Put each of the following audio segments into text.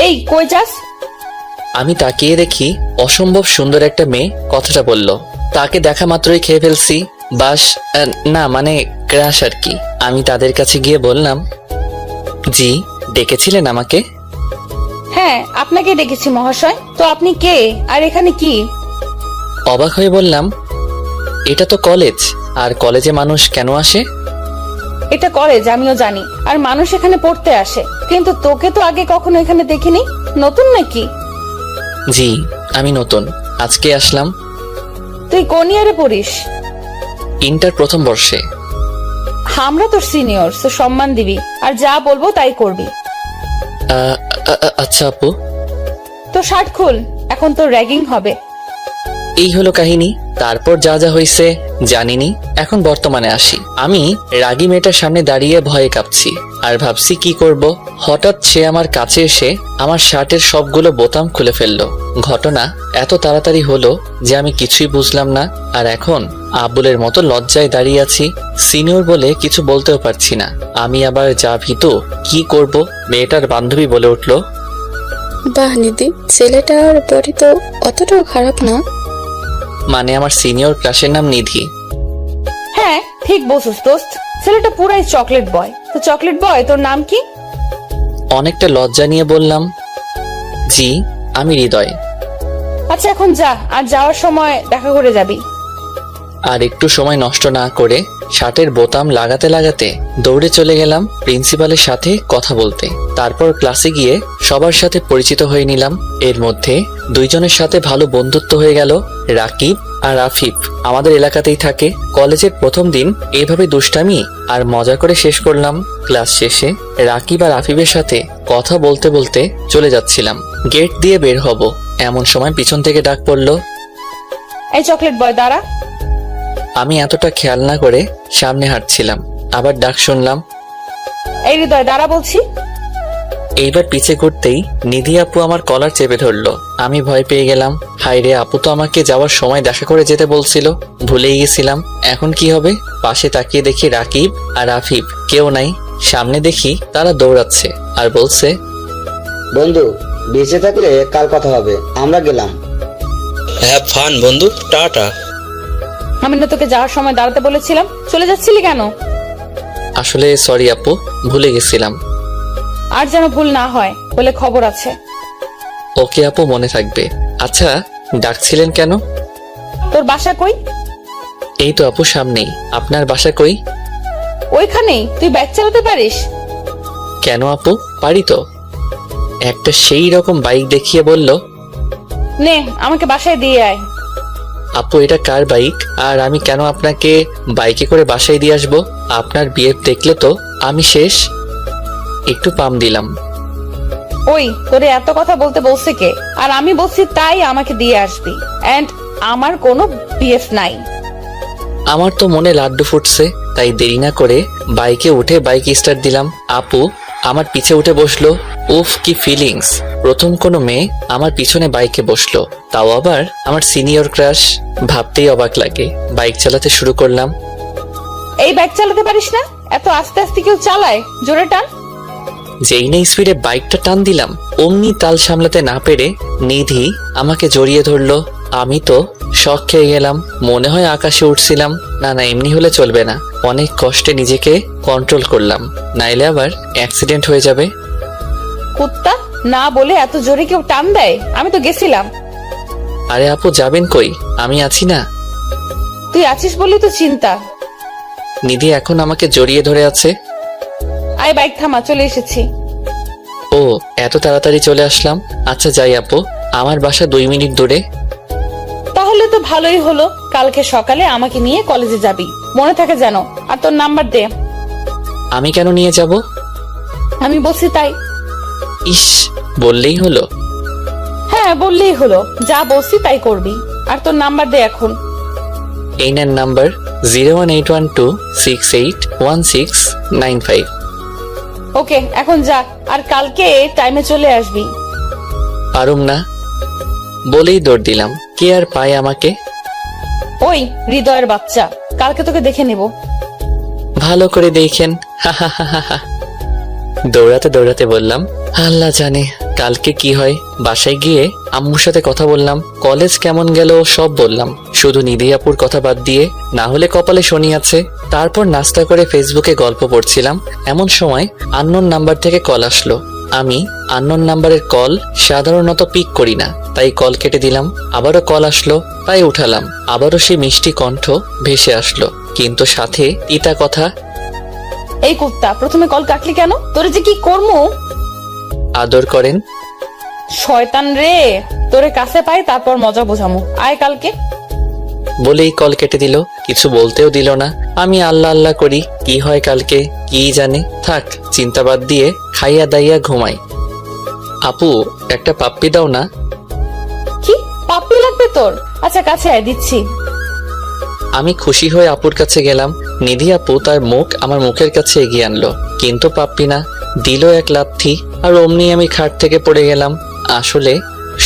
এই কই যাস? আমি তাকিয়ে দেখি অসম্ভব সুন্দর একটা মেয়ে কথাটা বলল। তাকে দেখা মাত্রই খেয়ে ফেলছি। বাস না মানে ক্রাশ আর কি। আমি তাদের কাছে গিয়ে বললাম, জি ডেকেছিলেন আমাকে? হ্যাঁ, আপনাকে ডেকেছি মহাশয়। তো আপনি কে আর এখানে কি? অবাক হয়ে বললাম, এটা তো কলেজ, আর কলেজে মানুষ কেন আসে? এটা কলেজ আমিও জানি, আর মানুষ এখানে পড়তে আসে, কিন্তু তোকে তো আগে কখনো এখানে দেখিনি। নতুন নাকি? জি আমি নতুন, আজকে আসলাম। তুই কোন ইয়ারে পড়িস? ইন্টার প্রথম বর্ষে। আমরা তোর সিনিয়র, তো সম্মান দিবি আর যা বলবো তাই করবি। আচ্ছা আপু। তো শার্ট খুল, এখন তোর র্যাগিং হবে। এই হলো কাহিনী। তারপর যা যা হয়েছে জানিনি। এখন বর্তমানে আসি। আমি রাগী মেয়েটার সামনে দাঁড়িয়ে ভয়ে কাঁপছি আর ভাবছি কি করব। হঠাৎ সে আমার কাছে এসে আমার শার্টের সবগুলো বোতাম খুলে ফেললো। ঘটনা এত তাড়াতাড়ি হলো যে আমি কিছুই বুঝলাম না। আর এখন আবুলের মতো লজ্জায় দাঁড়িয়ে আছি। সিনিয়র বলে কিছু বলতেও পারছি না। আমি আবার যা ভীতু, কি করব। মেয়েটার বান্ধবী বলে উঠলো, বাহ নিধি, ছেলেটার বডি তো অতটাও খারাপ না। মানে আমার সিনিয়র ক্লাসের নাম নিধি। হ্যাঁ ঠিক বলছিস দোস্ত, ছেলেটা পুরাই চকলেট বয়। তো চকলেট বয় তোর নাম কি? অনেকটা লজ্জা নিয়ে বললাম, জি আমি হৃদয়। আচ্ছা এখন যা, আর যাওয়ার সময় দেখা করে যাবি। আর একটু সময় নষ্ট না করে শার্টের বোতাম লাগাতে লাগাতে দৌড়ে চলে গেলাম প্রিন্সিপালের সাথে কথা বলতে। তারপর ক্লাসে গিয়ে সবার সাথে পরিচিত হয়ে নিলাম। এর মধ্যে দুইজনের সাথে ভালো বন্ধুত্ব হয়ে গেল। রাকিব আর আফিফ আমাদের এলাকাতেই থাকে। কলেজের প্রথম দিন এইভাবে দুষ্টামি আর মজা করে শেষ করলাম। ক্লাস শেষে রাকিব আর আফিফের সাথে কথা বলতে বলতে চলে যাচ্ছিলাম। গেট দিয়ে বের হব, এমন সময় পিছন থেকে ডাক পড়লো, এই চকলেট বয় দাঁড়া। আমি এতটা খেয়াল না করে সামনে হাঁটছিলাম, আবার ডাক শুনলাম। এই হৃদয় দাঁড়া বলছি। এইবার পিছে ঘুরতেই নিধি আপু আমার কলার চেপে ধরলো। আমি ভয় পেয়ে গেলাম। হাই রে, আপু তো আমাকে যাওয়ার সময় দেখা করে যেতে বলছিল, ভুলেই গেছিলাম। এখন কি হবে? পাশে তাকিয়ে দেখি রাকিব আর আফিফ কেউ নাই। সামনে দেখি তারা দৌড়াচ্ছে আর বলছে, বন্ধু বেঁচে থাকলে কাল কথা হবে, আমরা গেলাম। হ্যাভ ফান বন্ধু, টাটা। আমি না তোকে যাওয়ার সময় দাঁড়াতে বলেছিলাম, চলে যাচ্ছিলি কেন? আসলে সরি আপু, ভুলে গেছিলাম। আর যেন ভুল না হয় বলে খবর আছে। ওকে আপু, মনে থাকবে। আচ্ছা ডাকছিলেন কেন? তোর বাসা কই? এই তো আপু সামনেই। আপনার বাসা কই? ওইখানেই। তুই বাইক চালাতে পারিস? কেন আপু, পারি তো। একটা সেই রকম বাইক দেখিয়ে বলল, নে আমাকে বাসায় দিয়ে আয়। আপু এটা কার বাইক, আর আমি কেন আপনাকে বাইকে করে বাসায় দিয়ে আসবো? আপনার বিয়ে দেখলে তো আমি শেষ। একটু পাম দিলাম। ওই তোরে এত কথা বলতে বলছে কে? আর আমি বলছি তাই আমাকে দিয়ে আসবি। এন্ড আমার কোনো বিএফ নাই। আমার তো মনে লাড্ডু ফুটছে, তাই দেরি না করে বাইকে উঠে বাইক স্টার্ট দিলাম। আপু আমার পিছে উঠে বসলো। উফ কি ফিলিংস! প্রথম কোনো মেয়ে আমার পিছনে বাইকে বসলো, তাও আবার আমার সিনিয়র ক্রাশ। ভাবতেই অবাক লাগে। বাইক চালাতে শুরু করলাম। এই বাইক চালাতে পারিস না? এত আস্তে আস্তে কেউ চালায়? জোরে টান। যেই না স্পিডে বাইকটা টান দিলাম, অমনি তাল সামলাতে না পেরে নিধি আমাকে জড়িয়ে ধরলো। আমি তো শক খেয়ে গেলাম। মনে হয় আকাশে উঠছিলাম। না না, এমনি হলে চলবে না। অনেক কষ্টে নিজেকে কন্ট্রোল করলাম, নাইলে আবার অ্যাক্সিডেন্ট হয়ে যাবে। কুত্তা, না বলে এত জোরে কেউ টান দেয়? আমি তো গেছিলাম। আরে আপু যাবেন কই? আমি আছি না। তুই আছিস বলেই তো চিন্তা। নিধি এখন আমাকে জড়িয়ে ধরে আছে। আয় বাইক থামা, চলে এসেছি। ও এত তাড়াতাড়ি চলে আসলাম। আচ্ছা যাই আপু, আমার বাসা 2 মিনিট দূরে। তাহলে তো ভালোই হলো। কালকে সকালে আমাকে নিয়ে কলেজে যাবি, মনে থাকে যেন। আর তোর নাম্বার দে। আমি কেন নিয়ে যাব? আমি বলছি তাই। ইস, বললেই হলো। হ্যাঁ বললেই হলো, যা বলছি তাই করবি। আর তোর নাম্বার দে এখন। এই নেন নাম্বার 01812681695। ওকে এখন যা, আর কালকে টাইমে চলে আসবি। পারুম না বলেই দৌড় দিলাম। কে আর পায় আমাকে? ওই হৃদয়ের বাচ্চা, কালকে তোকে দেখে নেব। ভালো করে দেখেন। হা হা হা হা। দৌড়াতে দৌড়াতে বললাম, আল্লাহ জানে কালকে কি হয়। বাসায় গিয়ে আম্মুর সাথে কথা বললাম, কলেজ কেমন গেল সব বললাম, শুধু নিধি আপুর কথা বাদ দিয়ে, না হলে কপালে শনি আছে। তারপর নাস্তা করে ফেসবুকে গল্প পড়ছিলাম, এমন সময় আননোন নাম্বার থেকে কল আসলো। আমি আননোন নাম্বারের কল সাধারণত পিক করি না, তাই কল কেটে দিলাম। আবারও কল আসলো, তাই উঠালাম। আবারও সেই মিষ্টি কণ্ঠ ভেসে আসলো, কিন্তু সাথে তিতা কথা। এই কুত্তা, প্রথমে কল কাটলি কেন? তোরে যে কি করমু? আদর করেন। শয়তান রে, তোরে কাছে পাই তারপর মজা বোঝামু। আয় কালকে। বলেই কল কেটে দিল, কিছু বলতেও দিল না। আমি আল্লাহ আল্লাহ করি, কি হয় কালকে কি জানে। থাক, চিন্তা বাদ দিয়ে খাইয়া দাইয়া ঘুমাই। আপু, একটা পাপ্পি দাও না। কি পাপ্পি লাগবে তোর? আচ্ছা কাছে আয়, দিচ্ছি। আমি খুশি হয়ে আপুর কাছে গেলাম। নিধি আপু তার মুখ আমার মুখের কাছে এগিয়ে আনলো, কিন্তু পাপ্পি না, দিল এক লাথি। আর অমনি আমি খাট থেকে পড়ে গেলাম। আসলে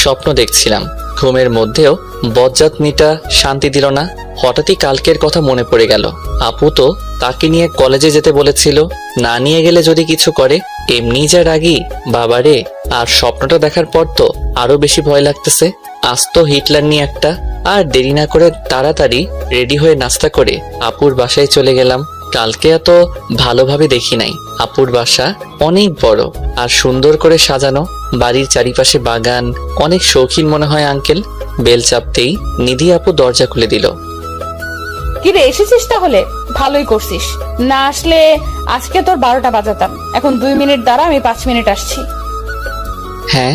স্বপ্ন দেখছিলাম, ঘুমের মধ্যেও বজ্জাতনিটা শান্তি দিল না। হঠাৎই কালকের কথা মনে পড়ে গেল। আপু তো তাকে নিয়ে কলেজে যেতে বলেছিল, না নিয়ে গেলে যদি কিছু করে। এমনি যা রাগি বাবারে, আর স্বপ্নটা দেখার পর তো আরো বেশি ভয় লাগতেছে। আজ তো হিটলার নিয়ে একটা। আর দেরি না করে তাড়াতাড়ি রেডি হয়ে নাস্তা করে আপুর বাসায় চলে গেলাম। কালকে এত ভালোভাবে দেখি নাই। আপুর বাসা অনেক বড় আর সুন্দর করে সাজানো, বাড়ির চারিপাশে বাগান। অনেক শৌখিন মনে হয় আঙ্কেল। বেল চাপতেই নিধি আপু দরজা খুলে দিল। কিরে, এসেছিস তাহলে? ভালোই করছিস। না আসলে আজকে তোর 12টা বাজাতাম। এখন 2 মিনিট দাঁড়া, আমি 5 মিনিট আসছি। হ্যাঁ,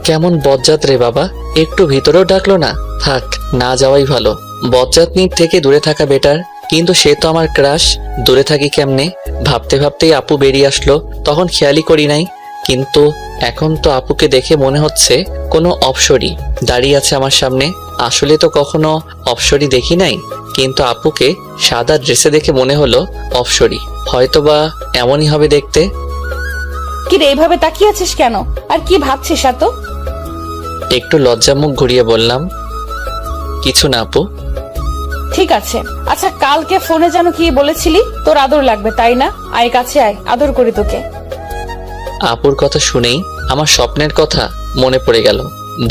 কেমন বজ্জাত রে বাবা, একটু ভিতরেও ডাকলো না। থাক, না যাওয়াই ভালো। বজ্জাতনির থেকে দূরে থাকা বেটার, কিন্তু সে তো আমার ক্রাশ, দূরে থাকি কেমনে। ভাবতে ভাবতেই আপু বেরিয়ে আসলো, তখন খেয়ালই করি নাই। কিন্তু এখন তো আপুকে দেখে মনে হচ্ছে কোনো অপসরী দাঁড়িয়ে আছে আমার সামনে। আসলে তো কখনো অপসরী দেখি নাই, কিন্তু আপুকে সাদা ড্রেসে দেখে মনে হলো অপসরী। হয়তোবা এমনই হবে দেখতে। কিরে, এইভাবে তাকিয়ে আছিস কেন? আর কি ভাবছিস এত? একটু লজ্জা মুখ ঘুরিয়ে বললাম, কিছু না আপু। ঠিক আছে। আচ্ছা, কালকে ফোনে যেন কি বলেছিলি তোর আদর লাগবে, তাই না? আয় কাছে আয়, আদর করি তোকে। আপুর কথা শুনেই আমার স্বপ্নের কথা মনে পড়ে গেল।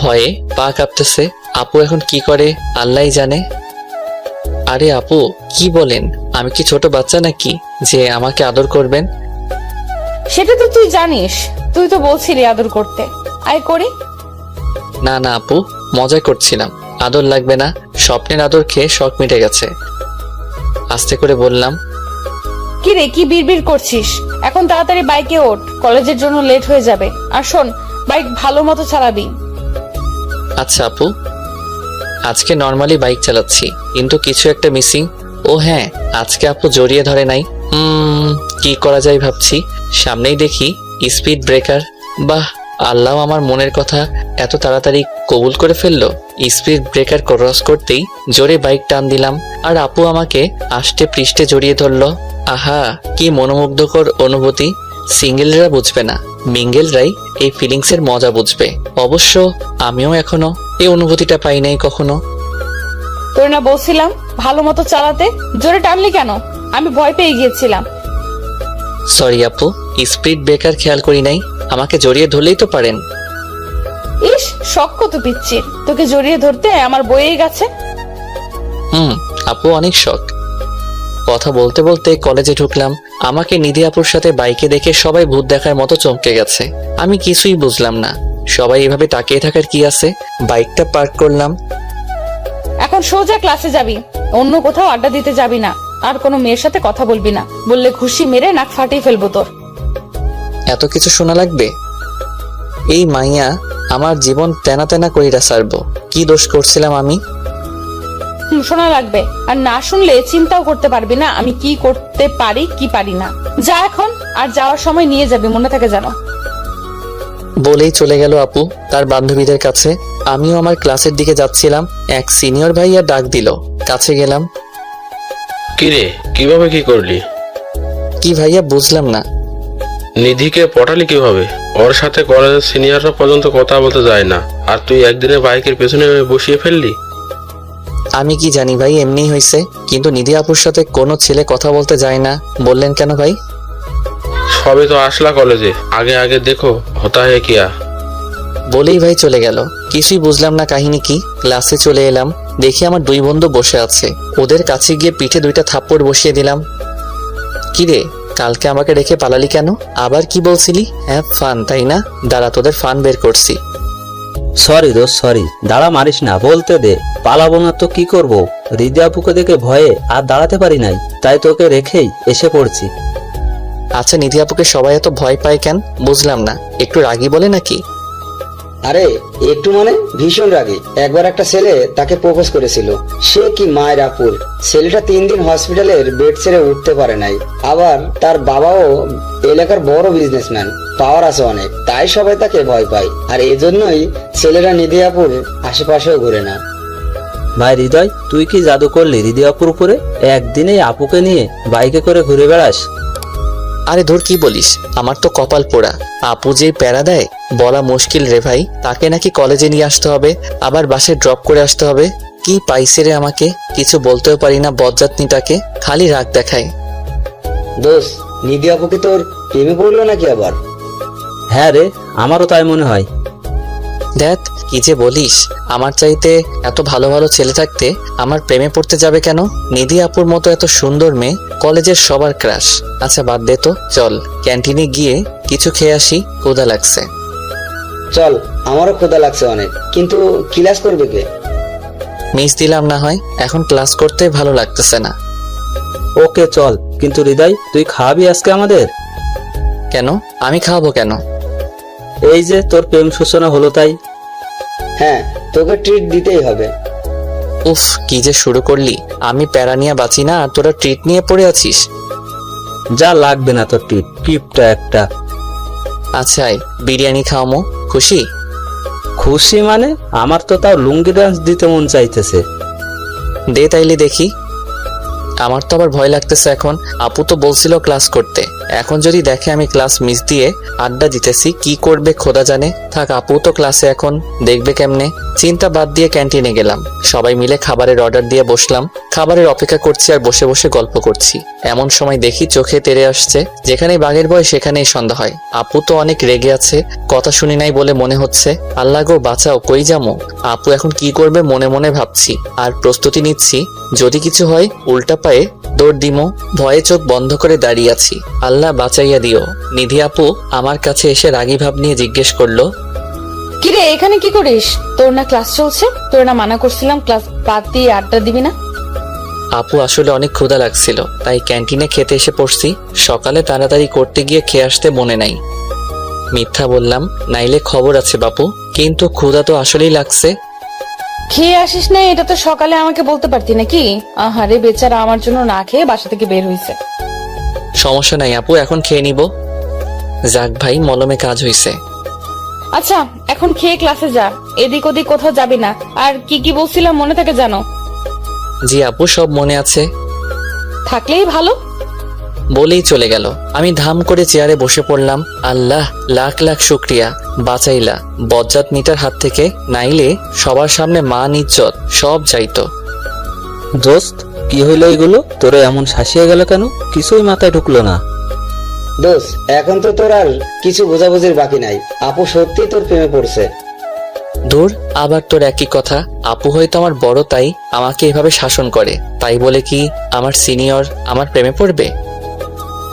ভয়ে পা কাঁপতেছে। আপু এখন কি করে আল্লাহই জানে। আরে আপু, কি বলেন? আমি কি ছোট বাচ্চা নাকি যে আমাকে আদর করবেন? সেটা তো তুই জানিস, তুই তো বলছিলি আদর করতে। আয় করি। না না আপু, মজা করছিলাম। আদর লাগবে না, স্বপ্নের আদর খেয়ে শখ মিটে গেছে। আস্তে করে বললাম। কিরে, কি বিড়বিড় করছিস? এখন তাড়াতাড়ি বাইকে ওঠ, কলেজের জন্য লেট হয়ে যাবে। আর শোন, বাইক ভালো মতো চালাবি। আচ্ছা আপু, আজকে নর্মালি বাইক চালাচ্ছি, কিন্তু কিছু একটা মিসিং। ও হ্যাঁ, আজকে আপু জড়িয়ে ধরে নাই। কি করা যায় ভাবছি। সামনেই দেখি স্পিড ব্রেকার। বাহ, আল্লাহ আমার মনের কথা এত তাড়াতাড়ি কবুল করে ফেললো। স্পিড ব্রেকার ক্রস করতেই জোরে বাইক টান দিলাম, আর আপু আমাকে আষ্টে পৃষ্ঠে জড়িয়ে ধরলো। আহা, কি মনোমুগ্ধকর অনুভূতি। সিঙ্গেলরা বুঝবে না, মিঙ্গেলরাই এই ফিলিংসের মজা বুঝবে। অবশ্য আমিও এখনো এই অনুভূতিটা পাই নাই কখনো। তোর না বলছিলাম ভালো মতো চালাতে, জোরে টানলি কেন? আমি ভয় পেয়ে গিয়েছিলাম। সরি আপু, স্পিড ব্রেকার খেয়াল করি নাই। আমাকে জড়িয়ে ধরলেই তো পারেন। ইস, শখ কত পিচ্ছির, তোকে জড়িয়ে ধরতে আমার বইয়েই গেছে। আপু অনেক শখ। কথা বলতে বলতে কলেজে ঢুকলাম। আমাকে নিধি আপুর সাথে বাইকে দেখে সবাই ভূত দেখার মতো চমকে গেছে। আমি কিছুই বুঝলাম না, সবাই এভাবে তাকিয়ে থাকার কি আছে। বাইকটা পার্ক করলাম। এখন সোজা ক্লাসে যাবি, অন্য কোথাও আড্ডা দিতে যাবি না। আর কোনো মেয়ের সাথে কথা বলবি না, বললে ঘুষি মেরে নাক ফাটিয়ে ফেলবো তোর। এত কিছু শোনা লাগবে? এই মাইয়া আমার জীবন তেনা তেনা কইরা সারবো। কি দোষ করছিলাম আমি? শোনা লাগবে, আর না শুনলে চিন্তাও করতে পারবি না আমি কি করতে পারি কি পারি না। যা এখন, আর যাওয়ার সময় নিয়ে যাবি, মনে থাকে যেন। বলেই চলে গেল আপু তার বান্ধবীদের কাছে। আমিও আমার ক্লাসের দিকে যাচ্ছিলাম, এক সিনিয়র ভাইয়া ডাক দিল। কাছে গেলাম। কিরে, কিভাবে কি করলি? কি ভাইয়া, বুঝলাম না। নিধিকে পটালি কিভাবে? ওর সাথে কলেজের সিনিয়ররা পর্যন্ত কথা বলতে যায় না, আর তুই একদিনে বাইকের পেছনে বসিয়ে ফেললি। আমি কি জানি ভাই, এমনিই হয়েছে। কিন্তু নিধি আপুর সাথে কোনো ছেলে কথা বলতে যায় না বললেন কেন ভাই? সবে তো আসলা কলেজে, আগে আগে দেখো হতা হে কিয়া। বলেই ভাই চলে গেল। কিছুই বুঝলাম না কাহিনী কি। ক্লাসে চলে এলাম, দেখি আমার দুই বন্ধু বসে আছে। ওদের কাছে গিয়ে পিঠে 2টা থাপ্পড় বসিয়ে দিলাম। কি রে, কালকে আমাকে রেখে পালালি কেন? আবার কি বলছিলি? হ্যাঁ ফান, তাই না? দাঁড়া, তোদের ফান বের করছি। সরি দোস্ত সরি, দাঁড়া মারিস না, বলতে দে। পালাবো না তো কি করব? হৃদয় আপুকে দেখে ভয়ে আর দাঁড়াতে পারি নাই, তাই তোকে রেখেই এসে পড়ছি। আচ্ছা, নিধি আপুকে সবাই এত ভয় পায় কেন বুঝলাম না। একটু রাগী বলে নাকি? আরে একটু মানে ভীষণ রাগী। একবার একটা ছেলে তাকে প্রপোজ করেছিল। সে কি মায়ের আপুর। ছেলেটা 3 দিন হসপিটালের বেড ছেড়ে উঠতে পারে নাই। আবার তার বাবাও এলাকার বড় বিজনেসম্যান, পাওয়ার আছে অনেক, তাই সবাই তাকে ভয় পায়। আর এজন্যই ছেলেরা নিধি আপুর আশেপাশেও ঘুরে না। ভাই হৃদয়, তুই কি জাদু করলি হৃদয় আপুর উপরে? একদিনেই আপুকে নিয়ে বাইকে করে ঘুরে বেড়াস? আরে ধুর, কি বলিস? আমার তো কপাল পোড়া। আপু যে প্যারা দেয় বলা মুশকিল রে ভাই। তাকে নাকি কলেজে নিয়ে আসতে হবে, আবার বাসে ড্রপ করে আসতে হবে। কি পাইছে রে আমাকে, কিছু বলতেও পারি না। বজ্জাতনিটাকে খালি রাগ দেখায়। দোস্ত, নিধি আপু কি তোর প্রেমে পড়লো নাকি আবার? হ্যাঁ রে, আমারও তাই মনে হয়। দেখ কি যে বলিস, আমার চাইতে এত ভালো ভালো ছেলে থাকতে আমার প্রেমে পড়তে যাবে কেন? নিধি আপুর মতো এত সুন্দর মেয়ে কলেজের সবার ক্রাশ। আচ্ছা বাদ দে তো, চল ক্যান্টিনে গিয়ে কিছু খেয়ে আসি, ক্ষুধা লাগছে। চল, আমারও ক্ষুধা লাগছে অনেক, কিন্তু ক্লাস করবে কে? মিস দিলাম না হয়, এখন ক্লাস করতে ভালো লাগতেছে না। ওকে চল, কিন্তু হৃদয় তুই খাওয়াবি আজকে আমাদের? কেন? আমি খাওয়াবো কেন? এই যে তোর প্রেম সূচনা হলো তাই। হ্যাঁ, তোকে ট্রিট দিতেই হবে। উফ, কি যে শুরু করলি। আমি প্যারা নিয়ে বাঁচি না, আর তোরা ট্রিট নিয়ে পড়ে আছিস। যা লাগবে না তোর টিপ টিপটা একটা। আচ্ছা আয়, বিরিয়ানি খাওয়ামো, খুশি? খুশি মানে? আমার তো তাও লুঙ্গি ডান্স দিতে মন চাইতেছে। দে তাইলে দেখি। আমার তো আবার ভয় লাগতেছে এখন। আপু তো বলছিল ক্লাস করতে, এখন যদি দেখে আমি ক্লাস মিস দিয়ে আড্ডা দিতেছি, কি করবে খোদা জানে। থাক, আপু তো ক্লাসে, এখন দেখবে কেমনে। চিন্তা বাদ দিয়ে ক্যান্টিনে গেলাম। সবাই মিলে খাবারের অর্ডার দিয়ে বসলাম। খাবারের অপেক্ষা করছি আর বসে বসে গল্প করছি। এমন সময় দেখি চোখে তেড়ে আসছে, যেখানেই বাঘের ভয় সেখানেই সন্ধ্যা হয়। আপু তো অনেক রেগে আছে, কথা শুনি নাই বলে মনে হচ্ছে। আল্লাহ গো বাঁচাও, কই যামো? আপু এখন কি করবে মনে মনে ভাবছি, আর প্রস্তুতি নিচ্ছি যদি কিছু হয় উল্টা পায়ে দৌড় দিমো। ভয়ে চোখ বন্ধ করে দাঁড়িয়ে আছি। আল্লাহ বাঁচাইয়া দিও। নিধি আপু আমার কাছে এসে রাগী ভাব নিয়ে জিজ্ঞেস করলো, কিরে এখানে কি করিস? তোর না ক্লাস চলছে? তোর না মানা করছিলাম ক্লাস বাদ দিয়ে আড্ডা দিবি না? আপু আসলে অনেক ক্ষুধা লাগছিল, তাই ক্যান্টিনে খেতে এসে পড়ছি। সকালে তাড়াতাড়ি করতে গিয়ে খেয়ে আসতে মনে নাই। মিথ্যা বললাম, নাইলে খবর আছে বাপু, কিন্তু ক্ষুধা তো আসলেই লাগছে। খেয়ে আসিস না এটা তো সকালে আমাকে বলতে পারতি নাকি? আহারে বেচারা আমার জন্য না খেয়ে বাসা থেকে বের হইছে। সমস্যা নাই আপু, এখন খেয়ে নিব। যাক ভাই, মলমে কাজ হইছে। আচ্ছা এখন খেয়ে ক্লাসে যা, এদিক ওদিক কোথাও যাবি না। আর কি কি বলছিলাম মনে থাকে জানো? জি আপু, সব মনে আছে। থাকলেই ভালো। বলেই চলে গেল। আমি ধাম করে চেয়ারে বসে পড়লাম। আল্লাহ লাখ লাখ শুক্রিয়া, বাঁচাইলা বজ্জাত নিটার হাত থেকে, নাইলে সবার সামনে মান ইজ্জত সব যাইতো। দোস্ত কি হইলো এগুলো? তোরে এমন শাসিয়ে গেল কেন? কিছুই মাথায় ঢুকলো না। দোস্ত, এখন তো তোর আর কিছু বোঝাবুঝির বাকি নাই। আপু সত্যি তোর প্রেমে পড়ছে। দূর, আবার তোর একই কথা। আপু হয়তো আমার বড়, তাই আমাকে এভাবে শাসন করে। তাই বলে কি আমার সিনিয়র আমার প্রেমে পড়বে?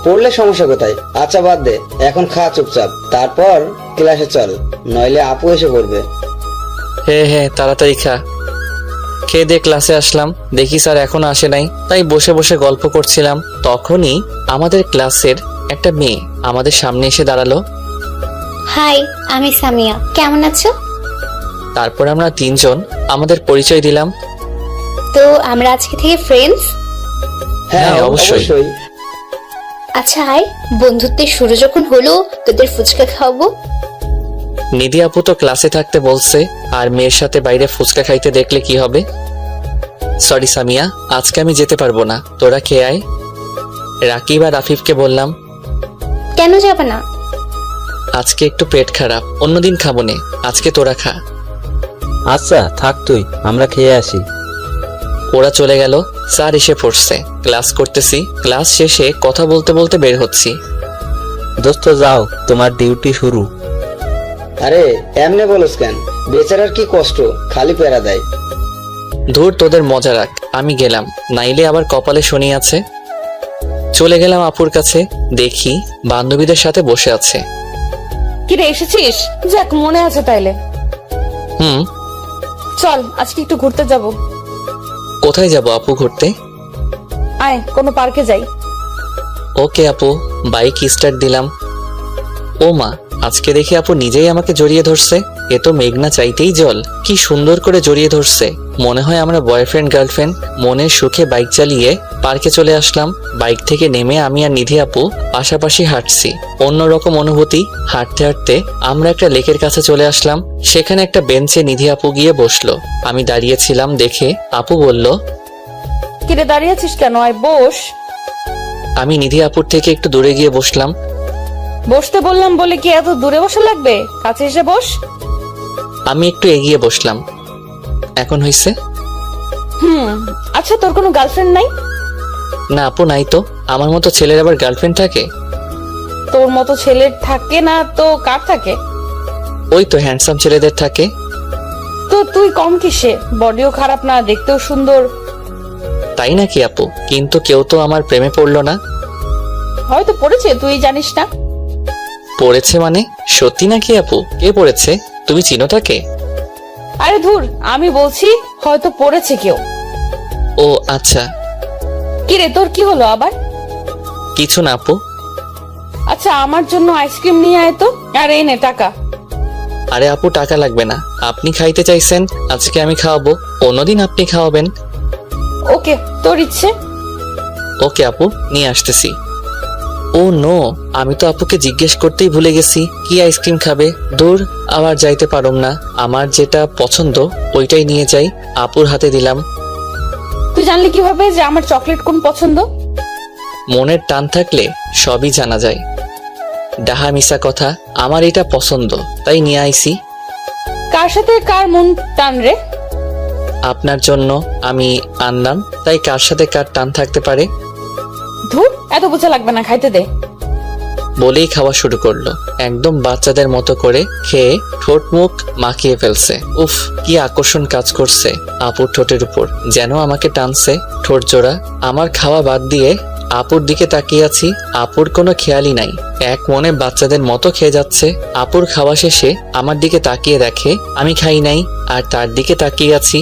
পড়লে সমস্যা কোথায়? আচ্ছা বাদ দে, এখন খা চুপচাপ, তারপর ক্লাসে চল, নইলে আপু এসে পড়বে। হ্যাঁ হ্যাঁ, তাড়াতাড়ি খা। খেয়ে দিয়ে ক্লাসে আসলাম, দেখি স্যার এখনো আসে নাই। তাই বসে বসে গল্প করছিলাম। তখনই আমাদের ক্লাসের একটা মেয়ে আমাদের সামনে এসে দাঁড়ালো। হাই, আমি সামিয়া, কেমন আছো? তারপর আমরা 3 জন আমাদের পরিচয় দিলাম। তো আমরা আজকে থেকে ফ্রেন্ডস? হ্যাঁ হ্যাঁ, অবশ্যই। অবশ্যই। আচ্ছা আয়, বন্ধুত্বের শুরু যখন হলো তোদের ফুচকা খাওয়াবো। নিধি আপু তো ক্লাসে থাকতে বলছে, আর মেয়ের সাথে বাইরে ফুচকা খাইতে দেখলে কি হবে? সরি সামিয়া, আজকে আমি যেতে পারবো না, তোরা খেয়ে আয়। রাকিব আর আফিফকে বললাম, কেন যাবে না? আজকে একটু পেট খারাপ, অন্যদিন খাবো নে, আজকে তোরা খা। আচ্ছা থাক তুই, আমরা খেয়ে আসি। ওরা চলে গেল। স্যার এসে পড়ছে। ক্লাস করতেছি। ক্লাস শেষে কথা বলতে বলতে বের হচ্ছি। দোস্ত যাও, তোমার ডিউটি শুরু। আরে এমনে বলস কেন? বেচারার কি কষ্ট, খালি প্যারা দেয়। ধুর, তোদের মজা রাখ, আমি গেলাম, নাইলে আবার কপালে শনি আছে। চলে গেলাম আপুর কাছে, দেখি বান্ধবীদের সাথে বসে আছে। কিরে এসেছিস? যাক, মনে আছে তাইলে। হুম। চল আজকে একটু ঘুরতে যাব। কোথায় যাব আপু ঘুরতে? আয় কোনো পার্কে যাই। ওকে আপু, বাইক স্টার্ট দিলাম। ও মা, আজকে দেখি আপু নিজেই আমাকে জড়িয়ে ধরছে। এ তো মেঘনা চাইতেই জল, কি সুন্দর করে জড়িয়ে ধরছে। মনে হয় আমরা বয়ফ্রেন্ড গার্লফ্রেন্ড। মনের সুখে বাইক চালিয়ে পার্কে চলে আসলাম। বাইক থেকে নেমে আমি আর নিধি আপু পাশাপাশি হাঁটছি, অন্যরকম অনুভূতি। হাঁটতে হাঁটতে আমরা একটা লেকের কাছে চলে আসলাম। সেখানে একটা বেঞ্চে নিধি আপু গিয়ে বসলো। আমি দাঁড়িয়েছিলাম দেখে আপু বলল, কিরে দাঁড়িয়ে আছিস কেন? আয় বস। আমি নিধি আপুর থেকে একটু দূরে গিয়ে বসলাম। বসতে বললাম বলে কি এত দূরে বসা লাগবে? কাছে এসে বস। আমি একটু এগিয়ে বসলাম। এখন হইছে? আচ্ছা, তোর কোনো গার্লফ্রেন্ড নাই? না আপু, নাই তো। আমার মতো ছেলের আবার গার্লফ্রেন্ড থাকে? তোর মতো ছেলের থাকে না তো কার থাকে? ওই তো হ্যান্ডসাম ছেলেদের থাকে। তো তুই কম কিসে? বডিও খারাপ না, দেখতেও সুন্দর। তাই নাকি আপু? কিন্তু কেউ তো আমার প্রেমে পড়লো না। হয়তো পড়েছে, তুই জানিস না। পড়েছে মানে? সত্যি নাকি আপু? কে পড়েছে? তুমি চিনো তাকে? আরে ধুর, আমি বলছি হয়তো পড়েছে কেউ। ও আচ্ছা। কিরে তোর কি হলো আবার? কিছু না আপু। আচ্ছা, আমার জন্য আইসক্রিম নিয়ে আয় তো। আর এই নে টাকা। আরে আপু, টাকা লাগবে না। আপনি খাইতে চাইছেন, আজকে আমি খাওয়াবো, অন্যদিন আপনি খাওয়াবেন। ওকে, তোর ইচ্ছে। ওকে আপু, নিয়ে আসতেছি। ও নো, আমি তো আপুকে জিজ্ঞেস করতেই ভুলে গেছি কি আইসক্রিম খাবে। দূর, আবার যাইতে পারুম না। আমার যেটা পছন্দ ওইটাই নিয়ে যাই। আপুর হাতে দিলাম। তুই জানলি কিভাবে যে আমার চকলেট কোন পছন্দ? মনের টান থাকলে সবই জানা যায়। ডাহা মিশা কথা, আমার এটা পছন্দ তাই নিয়ে আইছি। কার সাথে কার মন টান রে? আপনার জন্য আমি আনলাম, তাই কার সাথে কার টান থাকতে পারে। ধুর, এত বোঝা লাগবে না, খাইতে দে। বলেই খাওয়া শুরু করলো। একদম বাচ্চাদের মতো করে খেয়ে ঠোঁট মুখ মাখিয়ে ফেলছে। উফ, কি আকর্ষণ কাজ করছে আপুর ঠোঁটের উপর, যেন আমাকে টানছে ঠোঁট জোড়া। আমার খাওয়া বাদ দিয়ে আপুর দিকে তাকিয়ে আছি। আপুর কোনো খেয়ালই নাই, এক মনে বাচ্চাদের মতো খেয়ে যাচ্ছে। আপুর খাওয়া শেষে আমার দিকে তাকিয়ে দেখে আমি খাই নাই, আর তার দিকে তাকিয়ে আছি।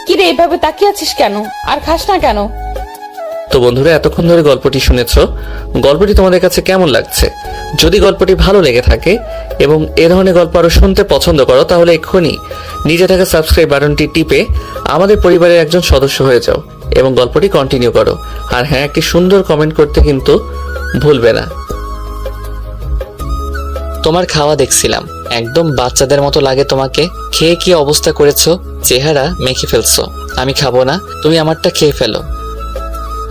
কিরে এভাবে তাকিয়ে আছিস কেন? আর খাস না কেন? তো বন্ধুরা, এতক্ষণ ধরে গল্পটি শুনেছো। গল্পটি তোমাদের কাছে কেমন লাগছে? যদি গল্পটি ভালো লেগে থাকে এবং এ ধরনের গল্প আরো শুনতে পছন্দ করো, তাহলে এক্ষুনি নিচে থাকা সাবস্ক্রাইব বাটনটি টিপে আমাদের পরিবারের একজন সদস্য হয়ে যাও এবং গল্পটি কন্টিনিউ করো। আর হ্যাঁ, একটি সুন্দর কমেন্ট করতে কিন্তু ভুলবে না। তোমার খাওয়া দেখছিলাম, একদম বাচ্চাদের মতো লাগে তোমাকে। খেয়ে কি অবস্থা করেছো, চেহারা মেখে ফেলছো। আমি খাবো না, তুমি আমারটা খেয়ে ফেলো।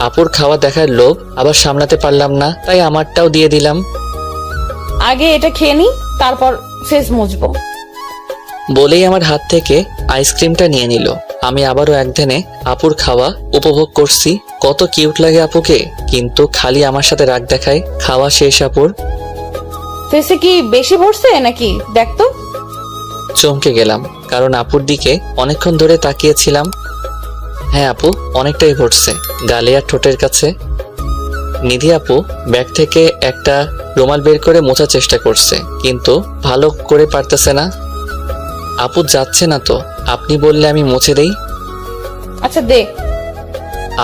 আপুর খাওয়া দেখার লোভ আবার সামলাতে পারলাম না, তাই আমারটাও দিয়ে দিলাম। আগে এটা খেয়ে নি, তারপর ফেস মুছবো। বলেই আমার হাত থেকে আইসক্রিমটা নিয়ে নিল। আমি আবারও একধানে আপুর খাওয়া উপভোগ করছি। কত কিউট লাগে আপুকে, কিন্তু খালি আমার সাথে রাগ দেখায়। খাওয়া শেষ আপুর। ফেসে কি বেশি ভরছে নাকি দেখ তো। চমকে গেলাম, কারণ আপুর দিকে অনেকক্ষণ ধরে তাকিয়েছিলাম। হ্যাঁ আপু, অনেকটাই ভরছে, গালে আর ঠোঁটের কাছে। নিধি আপু ব্যাগ থেকে একটা রুমাল বের করে মোছার চেষ্টা করছে, কিন্তু ভালো করে পারতেছে না। আপু যাচ্ছে না তো, আপনি বললে আমি মুছে দেই। আচ্ছা দে।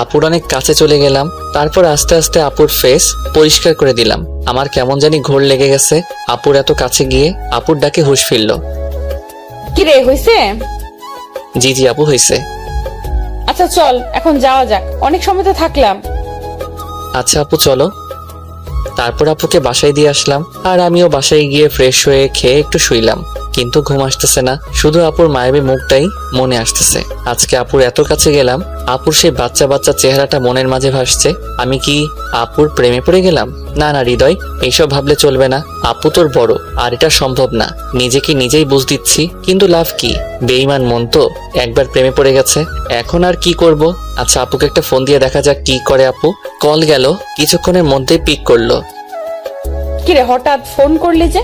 আপুর অনেক কাছে চলে গেলাম, তারপর আস্তে আস্তে আপুর ফেস পরিষ্কার করে দিলাম। আমার কেমন জানি ঘোর লেগে গেছে আপুর এত কাছে গিয়ে। আপুর ডাকে হুঁশ ফিরল। কিরে হইছে? জি জি আপু, হয়েছে। আচ্ছা চল এখন যাওয়া যাক, অনেক সময় তো থাকলাম। আচ্ছা আপু চলো। তারপর আপুকে বাসায় দিয়ে আসলাম, আর আমিও বাসায় গিয়ে ফ্রেশ হয়ে খেয়ে একটু শুইলাম। কিন্তু ঘুম আসতেছে না, শুধু আপুর মায়াবী মুখটাই মনে আসতেছে। আজকে আপুর এত কাছে গেলাম, আপুর সেই বাচ্চা বাচ্চা চেহারাটা মনের মাঝে ভাসছে। আমি কি আপুর প্রেমে পড়ে গেলাম? না না হৃদয়, এইসব ভাবলে চলবে না। আপু তোর বড়, আর এটা সম্ভব না। নিজেকে নিজেই বুঝ দিচ্ছি, কিন্তু লাভ কি? বেঈমান মন তো, একবার প্রেমে পড়ে গেছে, এখন আর কি করব? আচ্ছা আপুকে একটা ফোন দিয়ে দেখা যাক কি করে আপু। কল গেল, কিছুক্ষণের মধ্যেই পিক করলো। কিরে হঠাৎ ফোন করলি যে?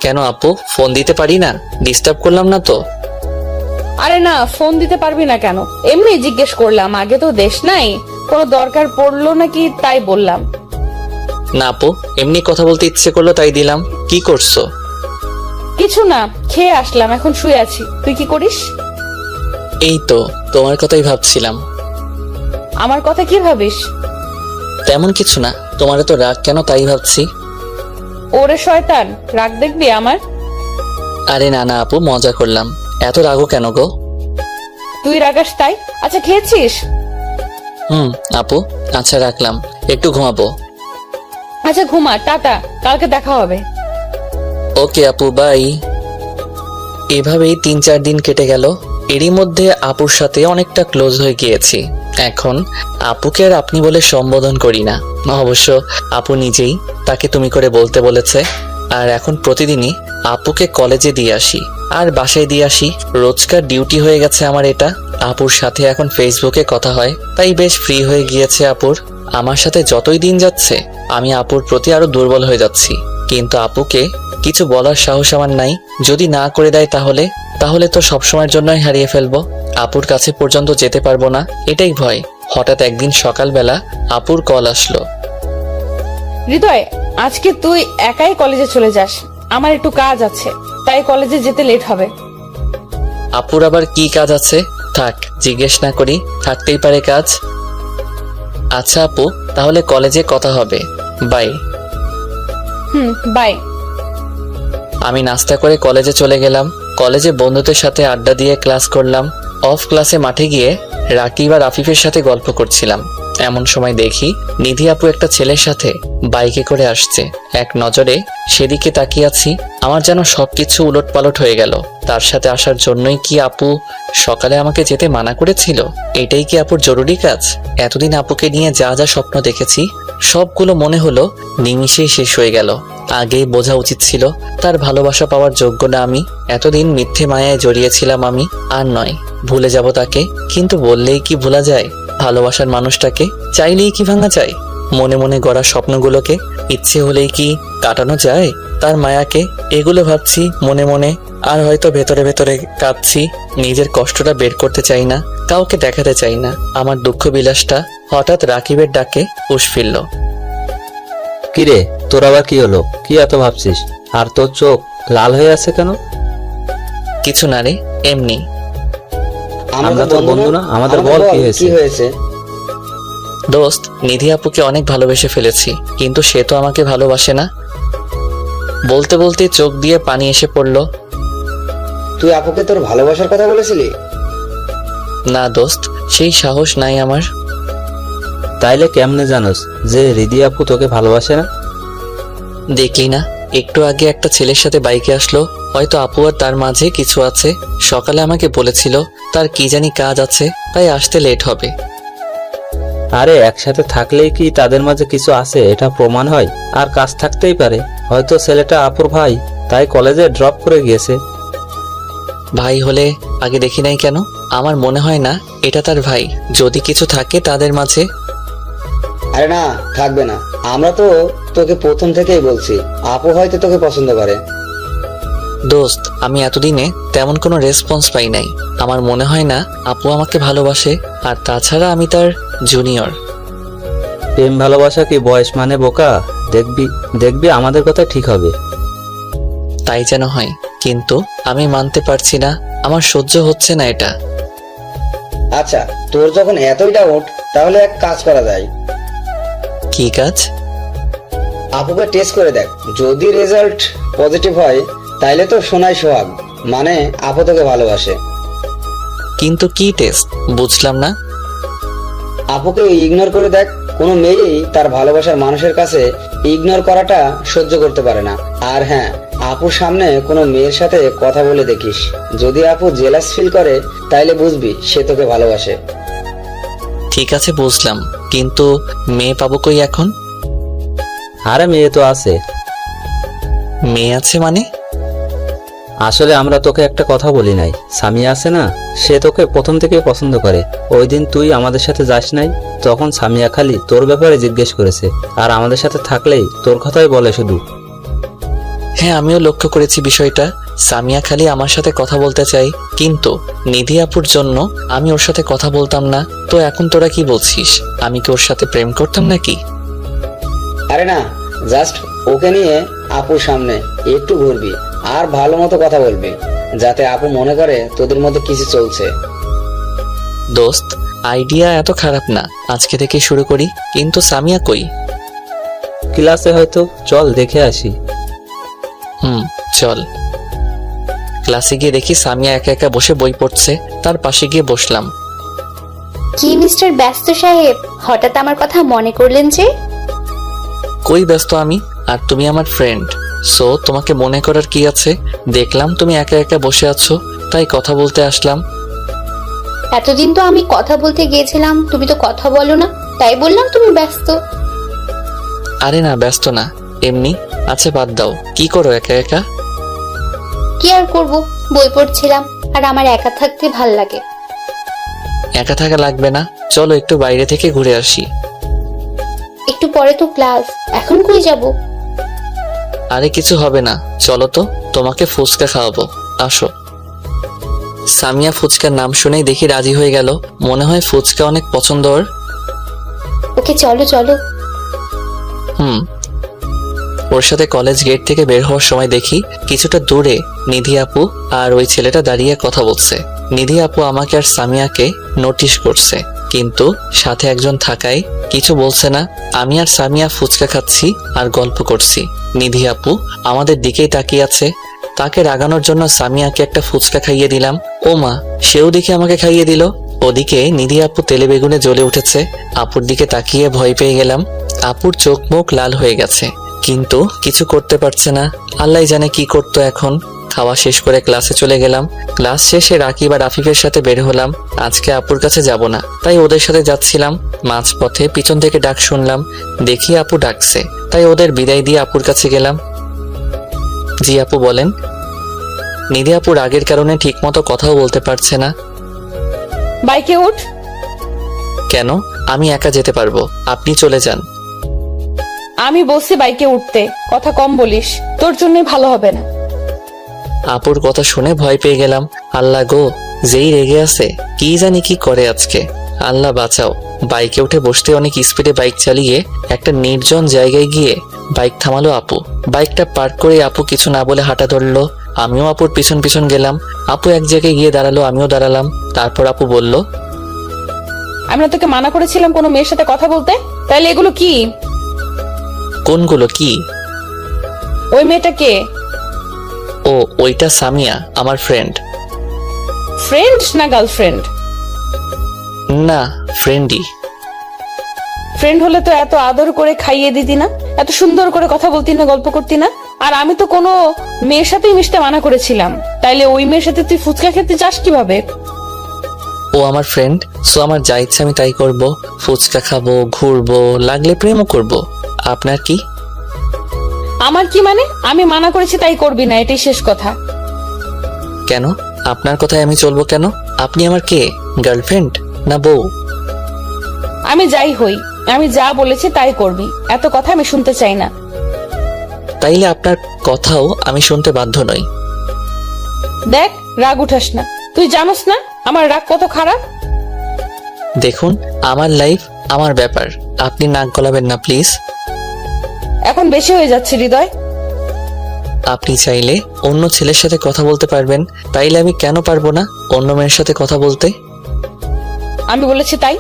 কেন আপু, ফোন দিতে পারি না? ডিস্টার্ব করলাম না তো? আরে না, ফোন দিতে পারবি না কেন, এমনি জিজ্ঞেস করলাম। আগে তো দেশ নাই, কোনো দরকার পড়লো নাকি তাই বললাম। না আপু, এমনি কথা বলতে ইচ্ছে করলো তাই দিলাম। কি করছো? কিছু না, খেয়ে আসলাম, এখন শুয়ে আছি। তুই কি করিস? এই তো তোমার কথাই ভাবছিলাম। আমার কথা কি ভাবিস? তেমন কিছু না, তোমার তো রাগ কেন তাই ভাবছি। ওরে শয়তান, রাগ দেখবি আমার? আরে না না আপু, মজা করলাম। এত রাগও কেন গো? তুই রাগাস তাই। আচ্ছা খেয়েছিস? আপু, আচ্ছা রাখলাম, একটু ঘুমাবো। আচ্ছা ঘুমা, টাটা, কালকে দেখা হবে। ওকে আপু, বাই। এভাবেই 3-4 দিন কেটে গেল। এরই মধ্যে আপুর সাথে অনেকটা ক্লোজ হয়ে গিয়েছি। এখন আপুকে আর আপনি বলে সম্বোধন করি না। অবশ্য আপু নিজেই তাকে তুমি করে বলতে বলেছে। আর এখন প্রতিদিনই আপুকে কলেজে দিয়ে আসি আর বাসায় দিয়ে আসি। রোজকার ডিউটি হয়ে গেছে আমার এটা। আপুর সাথে এখন ফেসবুকে কথা হয়, তাই বেশ ফ্রি হয়ে গিয়েছে আপুর। আমার সাথে যতই দিন যাচ্ছে আমি আপুর প্রতি আরো দুর্বল হয়ে যাচ্ছি। কিন্তু আপুকে কিছু বলার সাহস আমার নাই। যদি না করে দেয় তাহলে তো সবসময়ের জন্যই হারিয়ে ফেলবো। আপুর কাছে পর্যন্ত যেতে পারবো না, এটাই ভয়। হঠাৎ একদিন সকালবেলা আপুর কল আসলো। হৃদয়, আজকে তুই একাই কলেজে চলে যাস, আমার একটু কাজ আছে, তাই কলেজে যেতে লেট হবে। আপুর আবার কি কাজ আছে? থাক, জিজ্ঞেস না করি, থাকতেই পারে কাজ। আচ্ছা আপু, তাহলে কলেজে কথা হবে, বাই। বাই। আমি নাস্তা করে কলেজে চলে গেলাম। কলেজে বন্ধুদের সাথে আড্ডা দিয়ে ক্লাস করলাম। অফ ক্লাসে মাঠে গিয়ে রাকিব আর আফিফের সাথে গল্প করছিলাম। এমন সময় দেখি নিধি আপু একটা ছেলের সাথে বাইকে করে আসছে। এক নজরে সেদিকে তাকিয়ে আছি, আমার যেন সবকিছু উলটপালট হয়ে গেল। তার সাথে আসার জন্যই কি আপু সকালে আমাকে যেতে মানা করেছিল? এটাই কি আপুর জরুরি কাজ? এতদিন আপুকে নিয়ে যা যা স্বপ্ন দেখেছি সবগুলো মনে হলো নিমিষেই শেষ হয়ে গেল। আগেই বোঝা উচিত ছিল তার ভালোবাসা পাওয়ার যোগ্য না আমি। এতদিন মিথ্যে মায়ায় জড়িয়েছিলাম আমি। আর নয়, ভুলে যাব তাকে, কিন্তু বললেই কি ভোলা যায়? ভালোবাসার মানুষটাকে চাইলেই কি ভাঙা যায়? মনে মনে গড়া স্বপ্নগুলোকে ইচ্ছে হলেই কি কাটানো যায়? তার মায়াকে এগুলো ভাবছি মনে মনে, আর হয়তো ভেতরে ভেতরে কাঁদছি। নিজের কষ্টটা বের করতে চাই না, কাউকে দেখাতে চাই না আমার দুঃখ বিলাসটা। হঠাৎ রাকিবের ডাকে হুঁশ ফিরল। কিরে, তোর আবার কি হলো? কি এত ভাবছিস? আর তোর চোখ লাল হয়ে আছে কেন? কিছু না রে, এমনি। আমরা তো বন্ধু না, আমাদের বল কি হয়েছে? দোস্ত, নিধি আপুকে অনেক ভালোবেসে ফেলেছি, কিন্তু সে তো আমাকে ভালোবাসে না। বলতে বলতে চোখ দিয়ে পানি এসে পড়ল। তুই আপুকে তোর ভালোবাসার কথা বলেছিলি? না দোস্ত, সেই সাহস নাই আমার। তাইলে কেমনে জানোস যে হৃদি আপু তোকে ভালোবাসে না? দেখলি না, একটু আগে একটা ছেলের সাথে বাইকে আসলো। হয়তো আপু আর তার মাঝে কিছু আছে। সকালে আমাকে বলেছিল তার কি জানি কাজ আছে, তাই আসতে লেট হবে। আরে একসাথে থাকলেই কি তাদের মাঝে কিছু আছে এটা প্রমাণ হয়? আর কাজ থাকতেই পারে, হয়তো ছেলেটা আপুর ভাই, তাই কলেজে ড্রপ করে গিয়েছে। ভাই হলে আগে দেখি নাই কেন? আমার মনে হয় না এটা তার ভাই। যদি কিছু থাকে তাদের মাঝে। আরে না, থাকবে না। আমরা তো তোকে প্রথম থেকেই বলছি, আপু হয়তো তোকে পছন্দ করে। দোস্ত, আমি এতদিনে তেমন কোনো রেসপন্স পাই নাই। আমার মনে হয় না আপু আমাকে ভালোবাসে। আর তাছাড়া আমি তার জুনিয়র। প্রেম ভালোবাসা কি বয়স মানে বোকা? দেখবি দেখবি আমাদের কথা ঠিক হবে। তাই যেন হয়, কিন্তু আমি মানতে পারছি না, আমার সহ্য হচ্ছে না এটা। আচ্ছা, তোর যখন এতই ডাউট, তাহলে এক কাজ করা যায়। কি কাজ? আপুকে টেস্ট করে দেখ, যদি রেজাল্ট পজিটিভ হয় তাইলে তো সোনাই সোহাগ, মানে আপু তোকে ভালোবাসে। কিন্তু কি টেস্ট? বুঝলাম না। আপুকে ইগনোর করে দেখ। কোনো মেয়েই তার ভালোবাসার মানুষের কাছে ইগনোর করাটা সহ্য করতে পারে না। আর হ্যাঁ, আপুর সামনে কোনো মেয়ের সাথে কথা বলে দেখিস, যদি আপু জেলাস ফিল করে তাইলে বুঝবি সে তোকে ভালোবাসে। ঠিক আছে, বুঝলাম, কিন্তু মেয়ে পাবো কই এখন? আরে মেয়ে তো আছে। মেয়ে আছে মানে? আসলে আমরা তোকে একটা কথা বলি নাই, সামিয়া আছে না, সে তোকে প্রথম থেকে পছন্দ করে। ওই দিন তুই আমাদের সাথে যাস নাই, তখন সামিয়া খালি তোর ব্যাপারে জিজ্ঞেস করেছে, আর আমাদের সাথে থাকলেই তোর কথাই বলে শুধু। হ্যাঁ, আমিও লক্ষ্য করেছি বিষয়টা। সামিয়া খালি আমার সাথে কথা বলতে চাই, কিন্তু নিধি আপুর জন্য আমি ওর সাথে কথা বলতাম না। তো এখন তোরা কি বলছিস, আমি কি ওর সাথে প্রেম করতাম নাকি? আরে না, জাস্ট ওকে নিয়ে আপুর সামনে একটু ঘুরবি আর ভালো মতো কথা বলবি, যাতে আপু মনে করে তোদের মধ্যে কিছু চলছে। দোস্ত, আইডিয়া এত খারাপ না, আজকে থেকে শুরু করি। কিন্তু সামিয়া কই? ক্লাসে হয়তো, চল দেখে আসি। চল। ক্লাসে গিয়ে দেখি সামিয়া একা একা বসে বই পড়ছে, তার পাশে গিয়ে বসলাম। কি মিস্টার ব্যস্ত সাহেব, হঠাৎ আমার কথা মনে করলেন যে? কই ব্যস্ত আমি, আর তুমি আমার ফ্রেন্ড, সো তোমাকে মনে করার কি আছে? দেখলাম তুমি একা একা বসে আছো, তাই কথা বলতে আসলাম। এতদিন তো আমি কথা বলতে গিয়েছিলাম, তুমি তো কথা বলো না, তাই বললাম তুমি ব্যস্ত। আরে না, ব্যস্ত না, এমনি। আচ্ছা বাদ দাও, কি করো একা একা? কি আর করব, বই পড়ছিলাম, আর আমার একা থাকতে ভাল লাগে। একা থাকা লাগবে না, চলো একটু বাইরে থেকে ঘুরে আসি। একটু পরে তো ক্লাস, এখন কই যাব? আরে কিছু হবে না, চলো তো, তোমাকে ফুচকা খাওয়াবো, আসো। সামিয়া ফুচকার নাম শুনেই দেখি রাজি হয়ে গেল, মনে হয় ফুচকা অনেক পছন্দ ওর। ওকে চলো চলো। ওর সাথে কলেজ গেট থেকে বের হওয়ার সময় দেখি কিছুটা দূরে নিধি আপু আর ওই ছেলেটা দাঁড়িয়ে কথা বলছে। নিধি আপু আমাকে আর সামিয়াকে নোটিশ করছে, কিন্তু সাথে একজন থাকায় কিছু বলছে না। আমি আর সামিয়া ফুচকা খাচ্ছি আর গল্প করছি। নিধি আপু আমাদের দিকেই তাকিয়ে আছে। তাকে রাগানোর জন্য সামিয়াকে একটা ফুচকা খাইয়ে দিলাম। ও মা, সেও দেখে আমাকে খাইয়ে দিল। ওদিকে নিধি আপু তেলে বেগুনে জ্বলে উঠেছে। আপুর দিকে তাকিয়ে ভয় পেয়ে গেলাম। আপুর চোখ মুখ লাল হয়ে গেছে, কিন্তু কিছু করতে পারছে না। আল্লাহ জানে কি করতো এখন। খাওয়া শেষ করে ক্লাসে চলে গেলাম। ক্লাস শেষে রাকিব আর আফিফের সাথে বের হলাম। আজকে আপুর কাছে যাব না, তাই ওদের সাথে যাচ্ছিলাম। মাঝপথে পিছন থেকে ডাক শুনলাম, দেখি আপু ডাকছে, তাই ওদের বিদায় দিয়ে আপুর কাছে গেলাম। জি আপু বলেন। নিধি আপু রাগের কারণে ঠিক মতো কথাও বলতে পারছে না। বাইকে উঠ। কেন? আমি একা যেতে পারবো, আপনি চলে যান। আমি বলছি বাইকে উঠতে, কথা কম বলিস, তোর জন্যই ভালো হবে না। আপুর কথা শুনে ভয় পেয়ে গেলাম। আল্লাহ গো, যেই রেগে আছে, কি জানি কি করে আজকে। আল্লাহ বাঁচাও। বাইকে উঠে বসতে অনেক স্পিডে বাইক চালিয়ে একটা নির্জন জায়গায় গিয়ে বাইক থামালো আপু। বাইকটা পার্ক করে আপু কিছু না বলে হাঁটা ধরলো। আমিও আপুর পিছন পিছন গেলাম। আপু এক জায়গায় গিয়ে দাঁড়ালো, আমিও দাঁড়ালাম। তারপর আপু বলল, আমি না তোকে মানা করেছিলাম কোনো মেয়ের সাথে কথা বলতে? তাইলে এগুলো কি? কোনগুলো কি? ওই মেয়েটা কে? ও, ওইটা সামিয়া, আমার ফ্রেন্ড। ফ্রেন্ড না গার্লফ্রেন্ড? না, ফ্রেন্ডই। ফ্রেন্ড হলে তো এত আদর করে খাইয়ে দিতি না, এত সুন্দর করে কথা বলতি না, গল্প করতি না। আর আমি তো কোনো মেয়ের সাথেই মিশতে মানা করেছিলাম, তাইলে ওই মেয়ের সাথে তুই ফুচকা খেতে চাস কিভাবে? ও আমার ফ্রেন্ড, সো আমার যা ইচ্ছা আমি তাই করব। ফুচকা খাবো, ঘুরবো, লাগলে প্রেমও করব। আপনার কি? আমার কি মানে? আমি মানা করেছি তাই করবি না, এটাই শেষ কথা। কেন? আপনার কথায় আমি চলবো কেন? আপনি আমার কে? গার্লফ্রেন্ড না বউ? আমি যাই হই, আমি যা বলেছি তাই করবি, এত কথা আমি শুনতে চাই না। তাইলে আপনার কথাও আমি শুনতে বাধ্য নই। দেখ, রাগ উঠাস না, তুই জানোস না আমার রাগ কত খারাপ। দেখুন, আমার লাইফ, আমার ব্যাপার, আপনি নাক গলাবেন না প্লিজ। এখন বেশি হয়ে যাচ্ছে হৃদয়। আপনি চাইলে অন্য ছেলের সাথে কথা বলতে পারবেন, তাইলে আমি কেন পারবো না অন্য মেয়ের সাথে কথা বলতে? আমি বলেছি তাই।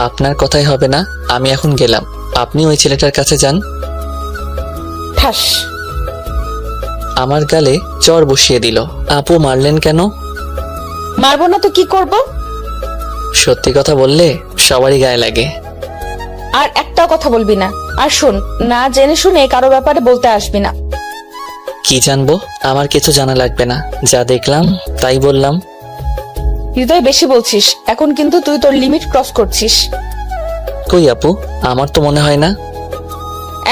আপনার কথাই হবে না, আমি এখন গেলাম। আপনি ওই ছেলেটার কাছে যান। ঠাস। আমার গালে চড় বসিয়ে দিল। আপু মারলেন কেন? মারবো না তো কি করব? সত্যি কথা বললে সবারই গায়ে লাগে। আর একটা কথা বলবি না। আর শোন, না জেনে শুনে কারো ব্যাপারে বলতে আসবি না। কি জানবো? আমার কিছু জানা লাগবে না, যা দেখলাম তাই বললাম। হৃদয়, বেশি বলছিস, এখন কিন্তু তুই তোর লিমিট ক্রস করছিস। কই আপু, আমার তো মনে হয় না।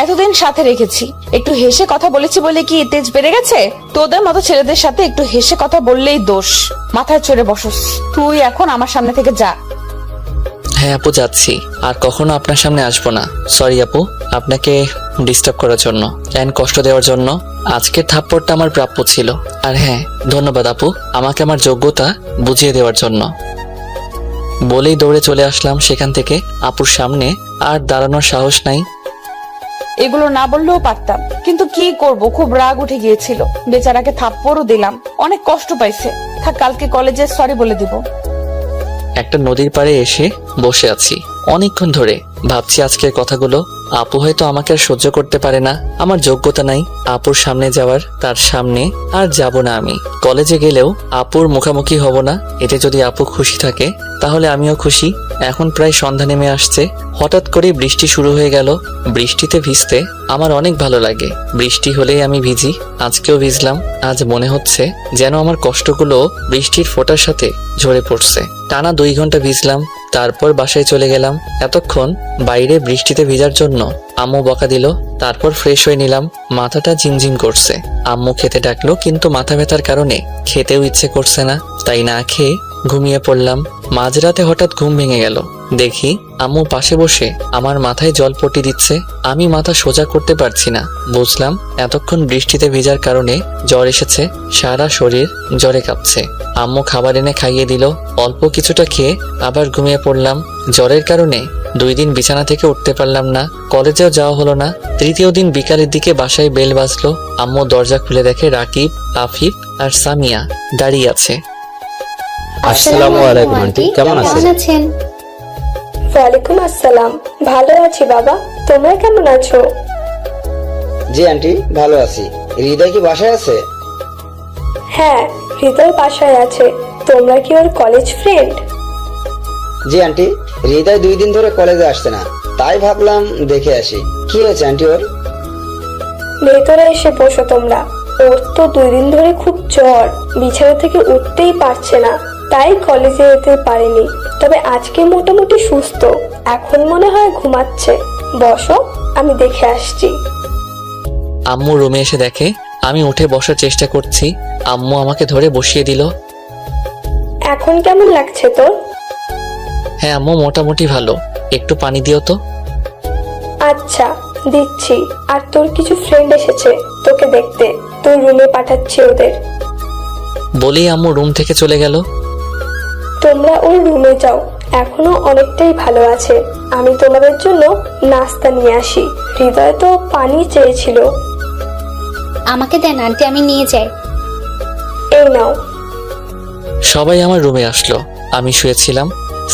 এতদিন সাথে রেখেছি, একটু হেসে কথা বলেছি বলে কি তেজ বেড়ে গেছে? তোদের মতো ছেলেদের সাথে একটু হেসে কথা বললেই দোষ। মাথায় চড়ে বসস। তুই এখন আমার সামনে থেকে যা। হ্যাঁ আপু, যাচ্ছি। আর কখনো আপনার সামনে আসবো না। সরি আপু, আপনাকে ডিস্টার্ব করার জন্য এন্ড কষ্ট দেওয়ার জন্য। আজকের থাপ্পড়টা আমার প্রাপ্য ছিল। আর হ্যাঁ, ধন্যবাদ আপু আমাকে আমার যোগ্যতা বুঝিয়ে দেওয়ার জন্য। বলেই দৌড়ে চলে আসলাম সেখান থেকে। আপুর সামনে আর দাঁড়ানোর সাহস নাই। এগুলো না বললেও পারতাম, কিন্তু কি করব, খুব রাগ উঠে গিয়েছিল। বেচারাকে থাপ্পড়ও দিলাম, অনেক কষ্ট পাইছে। থাক, কালকে কলেজে সরি বলে দিব। একটা নদীর পাড়ে এসে বসে আছি অনেকক্ষণ ধরে। ভাবছি আজকের কথাগুলো। আপু হয়তো আমাকে আর সহ্য করতে পারে না, আমার যোগ্যতা নাই আপুর সামনে যাওয়ার। তার সামনে আর যাব না আমি। কলেজে গেলেও আপুর মুখোমুখি হব না। এতে যদি আপু খুশি থাকে তাহলে আমিও খুশি। এখন প্রায় সন্ধ্যা নেমে আসছে। হঠাৎ করে বৃষ্টি শুরু হয়ে গেল। বৃষ্টিতে ভিজতে আমার অনেক ভালো লাগে। বৃষ্টি হলেই আমি ভিজি। আজকেও ভিজলাম। আজ মনে হচ্ছে যেন আমার কষ্টগুলো বৃষ্টির ফোঁটার সাথে ঝরে পড়ছে। টানা 2 ঘন্টা ভিজলাম, তারপর বাসায় চলে গেলাম। এতক্ষণ বাইরে বৃষ্টিতে ভিজার জন্য আম্মু বকা দিল। তারপর ফ্রেশ হয়ে নিলাম। মাথাটা ঝিমঝিম করছে। আম্মু খেতে ডাকলো, কিন্তু মাথা ব্যথার কারণে খেতেও ইচ্ছে করছে না। তাই না খেয়ে ঘুমিয়ে পড়লাম। মাঝরাতে হঠাৎ ঘুম ভেঙে গেল। দেখি আম্মু পাশে বসে আমার মাথায় জল পটি দিচ্ছে। আমি মাথা সোজা করতে পারছি না। বুঝলাম এতক্ষণ বৃষ্টিতে ভিজার কারণে জ্বর এসেছে। সারা শরীর জ্বরে কাঁপছে। আম্মু খাবার এনে খাইয়ে দিল। অল্প কিছুটা খেয়ে আবার ঘুমিয়ে পড়লাম। জ্বরের কারণে 2 দিন বিছানা থেকে উঠতে পারলাম না। কলেজেও যাওয়া হলো না। 3য় দিন বিকালের দিকে বাসায় বেল বাজলো। আম্মু দরজা খুলে দেখে রাকিব, আফিফ আর সামিয়া দাঁড়িয়ে আছে। আসসালামু আলাইকুম আন্টি, কেমন আছেন? আছেন? ওয়ালাইকুম আসসালাম। ভালো আছি বাবা, তোমরা কেমন আছো? জি আন্টি, ভালো আছি। হৃদয় কি বাসায় আছে? হ্যাঁ, হৃদয় বাসায় আছে। তোমরা কি ওর কলেজ ফ্রেন্ড? জি আন্টি, হৃদয় 2 দিন ধরে কলেজে আসছে না, তাই ভাবলাম দেখে আসি। কি হয়েছে আন্টি ওর? ভেতরে এসে বসো তোমরা। ওর তো 2 দিন ধরে খুব জ্বর, বিছানা থেকে উঠতেই পারছে না, তাই কলেজে যেতে পারেনি। তবে আজকে মোটামুটি সুস্থ, এখন মনে হয় ঘুমাচ্ছে। বসো, আমি দেখে আসছি। আম্মু রুমে এসে দেখে আমি উঠে বসার চেষ্টা করছি। আম্মু আমাকে ধরে বসিয়ে দিল। এখন কেমন লাগছে তোর? হ্যাঁ আম্মু, মোটামুটি ভালো। একটু পানি দিও তো। আচ্ছা, দিচ্ছি। আর তোর কিছু ফ্রেন্ড এসেছে তোকে দেখতে, তোর রুমে পাঠাচ্ছি ওদের। বলেই আম্মু রুম থেকে চলে গেল। তোমরা ওর রুমে যাও, এখনো অনেকটাই ভালো আছে। আমি তোমাদের জন্য নাস্তা নিয়ে আসি। হৃদয় তো পানি চেয়েছিল। আমাকে দেন আন্টি, আমি নিয়ে যাই। এই নাও। সবাই আমার রুমে আসলো। আমি শুয়েছিলাম।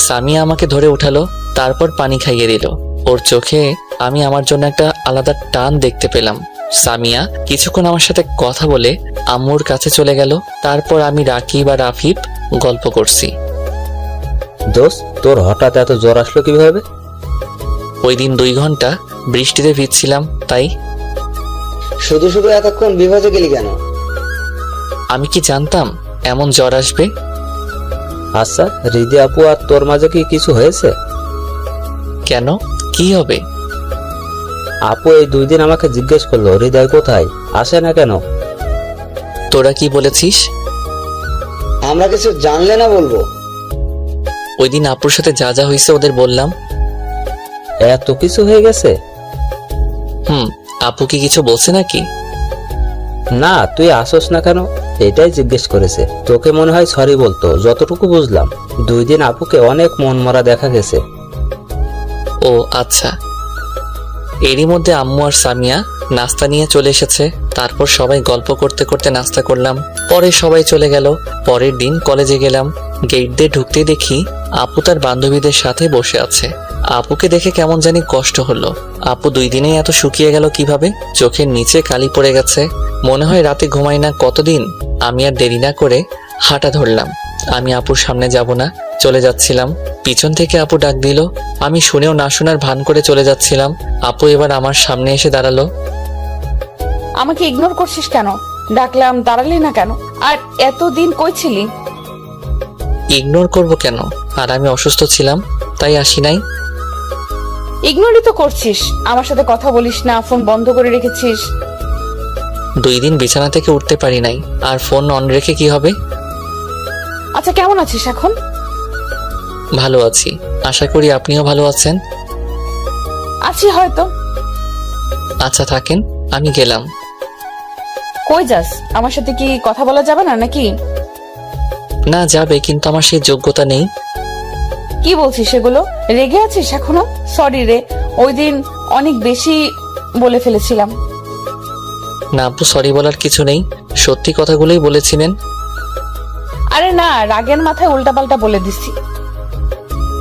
সামিয়া আমাকে ধরে উঠালো, তারপর পানি খাইয়ে দিল। ওর চোখে আমি আমার জন্য একটা আলাদা টান দেখতে পেলাম। সামিয়া কিছুক্ষণ আমার সাথে কথা বলে আম্মুর কাছে চলে গেল। তারপর আমি রাকিব আর আফিফ গল্প করছি। দোস্ত, তোর হঠাৎ এত জ্বর আসলো কিভাবে? ওই দিন 2 ঘন্টা বৃষ্টিতে ভিজছিলাম, তাই। শুধু শুধু এতক্ষণ বিভাজে গেলি কেন? আমি কি জানতাম এমন জ্বর আসবে? আচ্ছা, হৃদি আপু আর তোর মাঝে কি কিছু হয়েছে? কেন, কি হবে? আপু এই 2 দিন আমাকে জিজ্ঞেস করলো হৃদয় কোথায়, আসে না কেন। তোরা কি বলেছিস? আমরা কিছু জানলে না বলবো? ওই দিন আপুর সাথে যা যা হয়েছে ওদের বললাম। এত কিছু হয়ে গেছে? আপু কি কিছু বলছে নাকি? না, তুই আসোস না কেন এটাই জিজ্ঞেস করেছে। তোকে মনে হয় সরি বলতো, যতটুকু বুঝলাম। 2 দিন আপুকে অনেক মন মরা দেখা গেছে। ও আচ্ছা। এরই মধ্যে আম্মু আর সামিয়া নাস্তা নিয়ে চলে এসেছে। তারপর সবাই গল্প করতে করতে নাস্তা করলাম। পরে সবাই চলে গেল। পরের দিন কলেজে গেলাম। গেট দিয়ে ঢুকতে দেখি আপু তার বান্ধবীদের সাথে বসে আছে। আপুকে দেখে কেমন জানি কষ্ট হলো। আপু 2 দিনেই এত শুকিয়ে গেল কিভাবে? চোখের নিচে কালি পড়ে গেছে। মনে হয় রাতে ঘুমাই না কতদিন। আমি আর দেরি না করে হাঁটা ধরলাম। আমি আপুর সামনে যাব না, চলে যাচ্ছিলাম। পিছন থেকে আপু ডাক দিল। আমি শুনেও না শোনার ভান করে চলে যাচ্ছিলাম। আপু এবার আমার সামনে এসে দাঁড়ালো। আমাকে ইগনোর করছিস কেন? ডাকলাম, দাঁড়ালি না কেন? আর এতদিন কই ছিলি? ইগনোর করব কেন? আর আমি অসুস্থ ছিলাম, তাই আসি নাই। ইগনোরই তো করছিস, আমার সাথে কথা বলিস না, ফোন বন্ধ করে রেখেছিস। 2 দিন বিছানা থেকে উঠতে পারি নাই, আর ফোন অন রেখে কি হবে? আচ্ছা কেমন আছিস এখন? ভালো আছি, আশা করি আপনিও ভালো আছেন। আছি হয়তো। আচ্ছা থাকেন, আমি গেলাম। কই যাস? আমার সাথে কি কথা বলা যাবে না নাকি? না যাবে, কিন্তু আমার সেই যোগ্যতা নেই। কি বলছিস এগুলো? রেগে আছিস এখনো? সরি রে, ওই দিন অনেক বেশি বলে ফেলেছিলাম। না আপু, সরি বলার কিছু নেই, সত্যি কথাগুলোই বলেছিলেন। আরে না, রাগের মাথায় উল্টাপাল্টা বলে দিছি।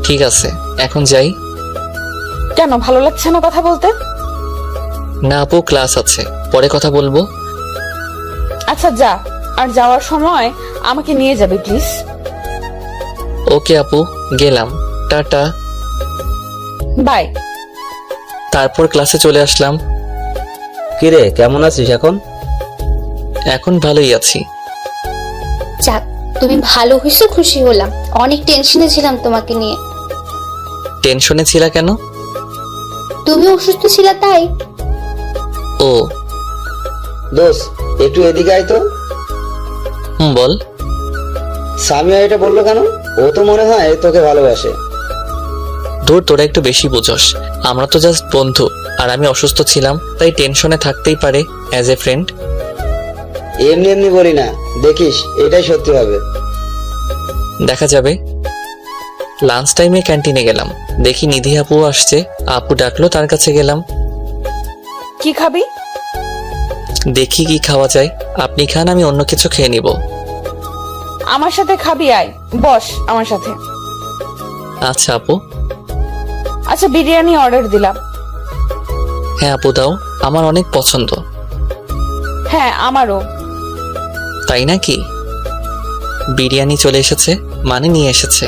ঠিক আছে, এখন যাই। কেন, ভালো লাগছে না কথা বলতে? না আপু, ক্লাস আছে, পরে কথা বলবো। আচ্ছা যা, আর যাওয়ার সময় আমাকে নিয়ে যাবে প্লিজ। ওকে আপু, গেলাম, টাটা। বাই। তারপর ক্লাসে চলে আসলাম। কিরে, কেমন আছিস এখন? এখন ভালোই আছি। যাক, তুমি ভালো হয়েছো, খুশি হলাম। অনেক টেনশনে ছিলাম তোমাকে নিয়ে। টেনশনে ছিলা কেন? তুমি অসুস্থ ছিলা তাই। ও দোস্ত, একটু এদিকে আয় তো। বল। সামিয়া এটা বললো কেন? ও তো মনে হয় তোকে ভালোবাসে। দূর, তোরা একটু বেশি বুঝোস। আমরা তো জাস্ট বন্ধু, আর আমি অসুস্থ ছিলাম, তাই টেনশনে থাকতেই পারে অ্যাজ এ ফ্রেন্ড। এমনি এমনি বলি না, দেখিস এটাই সত্যি হবে। দেখা যাবে। লাঞ্চ টাইমে ক্যান্টিনে গেলাম, দেখি নিধি আপু আসছে। আপু ডাকলো, তার কাছে গেলাম। কি খাবি? দেখি কি খাওয়া যায়, আপনি খান, আমি অন্য কিছু খেয়ে নিব। আমার সাথে খাবি? আয়, বস আমার সাথে। আচ্ছা আপু। আচ্ছা, বিরিয়ানি অর্ডার দিলাম। হ্যাঁ আপু, দাও, আমার অনেক পছন্দ। হ্যাঁ আমারও। তাই নাকি? বিরিয়ানি চলে এসেছে, মানে নিয়ে এসেছে।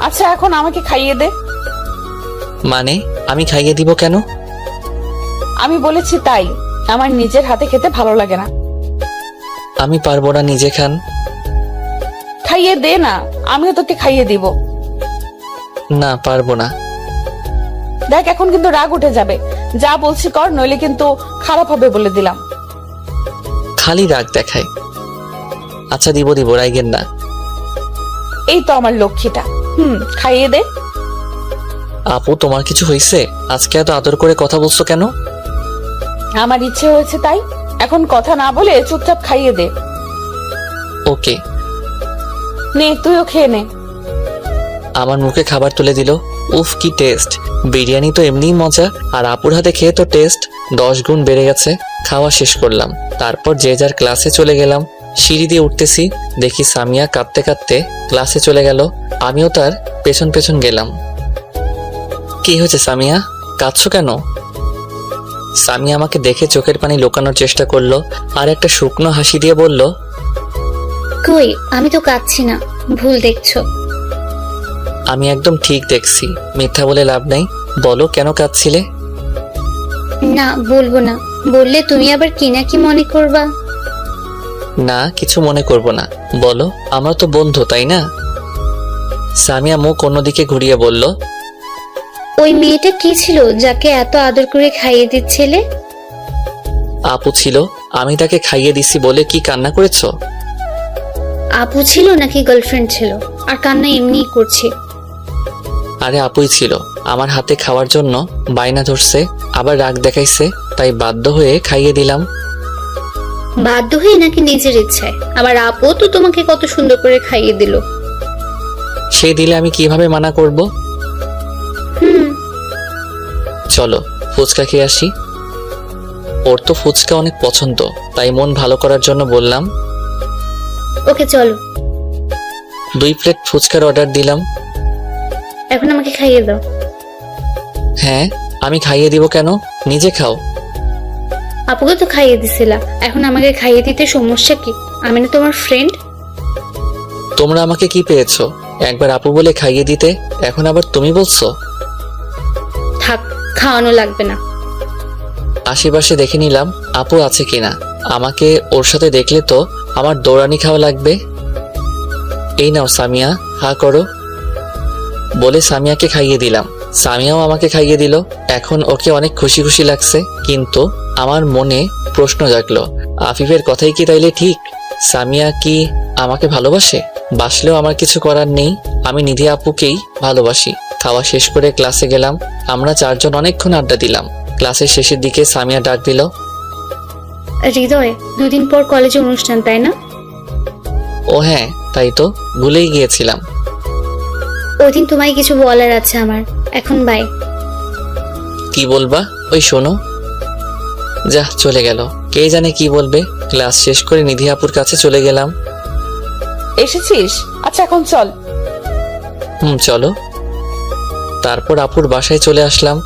আচ্ছা এখন আমাকে খাইয়ে দে। মানে আমি খাইয়ে দিব কেন? আমি বলেছি তাই, আমার নিজের হাতে খেতে ভালো লাগে না। আমি পারবো না, নিজে খান। খাইয়ে দে না, আমিও তোকে খাইয়ে দিব। না, পারবো না। দেখ এখন কিন্তু রাগ উঠে যাবে, যা বলছি কর, নইলে কিন্তু খারাপ হবে বলে দিলাম। খালি রাগ দেখায়। আচ্ছা দিব, রাগেন না। এই তো আমার লক্ষ্মীটা। খাইয়ে দে। আপু, তোমার কিছু হয়েছে? আজকে এত আদর করে কথা বলছো কেন? আমার ইচ্ছে হয়েছে তাই। এখন কথা না বলে চুপচাপ খাইয়ে দে। ওকে। নে, তুইও খেয়ে নে। আমার মুখে খাবার তুলে দিল। উফ, কি টেস্ট! বিরিয়ানি তো এমনিই মজা, আর আপুর হাতে খেয়ে তো টেস্ট 10 গুণ বেড়ে গেছে। খাওয়া শেষ করলাম, তারপর যে যার ক্লাসে চলে গেলাম। সিঁড়ি দিয়ে উঠতেছি, দেখি সামিয়া কাঁদতে কাঁদতে ক্লাসে চলে গেল। আমিও তার পেছন পেছন গেলাম। কি হয়েছে সামিয়া, কাঁদছো কেন? সামিয়া আমাকে দেখে চোখের পানি লুকানোর চেষ্টা করলো, আর একটা শুকনো হাসি দিয়ে বলল, কই, আমি তো কাঁদছি না, ভুল দেখছো। আমি একদম ঠিক দেখছি, মিথ্যা বলে লাভ নাই। বলো, কেন কাঁদছিলে? না, বলবো না, বললে তুমি আবার কি না কি মনে করবা। না, কিছু মনে করব না, বলো, আমরা তো বন্ধু, তাই না? সামিয়া মুখ অন্যদিকে ঘুরিয়ে বলল, ওই মেয়েটা কি ছিল যাকে এত আদর করে খাইয়ে দিচ্ছিলে? আপু ছিল, আমি তাকে খাইয়ে দিছি বলে কি কান্না করেছো? আপু ছিল নাকি গার্লফ্রেন্ড ছিল? আর কান্না এমনিই করছি। আরে আপুই ছিল, আমার হাতে খাওয়ার জন্য বায়না ধরছে, আবার রাগ দেখাইছে, তাই বাধ্য হয়ে খাইয়ে দিলাম। বাধ্য হয়ে নাকি নিজের ইচ্ছায়? আবার আপু তো তোমাকে কত সুন্দর করে খাইয়ে দিল। সে দিলে আমি কিভাবে মানা করব? চলো ফুচকা খেয়ে আসি। ওর তো ফুচকা অনেক পছন্দ, তাই মন ভালো করার জন্য বললাম। ওকে চলো। 2 প্লেট ফুচকার অর্ডার দিলাম। এখন আমাকে খাইয়ে দাও। হ্যাঁ, আমি খাইয়ে দিব কেন, নিজে খাও। আপুকে তো খাইয়ে দিছিলা, এখন আমাকে খাইয়ে দিতে সমস্যা কি? আমি না তোমার ফ্রেন্ড। তোমরা আমাকে কি পেয়েছো? একবার আপু বলে খাইয়ে দিতে, এখন আবার তুমি বলছো? থাক, খাওয়ানো লাগবে না। আশেপাশে দেখে নিলাম আপু আছে কিনা। আমাকে ওর সাথে দেখলে তো আমার দৌড়ানি খাওয়া লাগবে। এই নাও সামিয়া, হা করো। বলে সামিয়াকে খাইয়ে দিলাম। সামিয়াও আমাকে খাইয়ে দিল। এখন ওকে অনেক খুশি খুশি লাগছে, কিন্তু আমার মনে প্রশ্ন জাগলো, আফিফের কথাই কি তাইলে ঠিক? সামিয়া কি আমাকে ভালোবাসে? বাসলেও আমার কিছু করার নেই, আমি নিধি আপুকেই ভালোবাসি। খাওয়া শেষ করে ক্লাসে গেলাম। আমরা চারজন অনেকক্ষণ আড্ডা দিলাম। ক্লাসের শেষের দিকে সামিয়া ডাক দিল, হৃদয়, 2 দিন পর কলেজে অনুষ্ঠান, তাই না? ও হ্যাঁ, তাই তো, ভুলেই গিয়েছিলাম। ওই দিন তোমায় কিছু বলার আছে আমার। এখন বাই। কি বলবা? ওই শোনো। যা, চলে গেল। কে জানে কি বলবে। ক্লাস শেষ করে নিধি আপুর কাছে চলে গেলাম। এসেছিস? আচ্ছা এখন চল। চলো। তারপর আপুর বাসায় চলে আসলাম।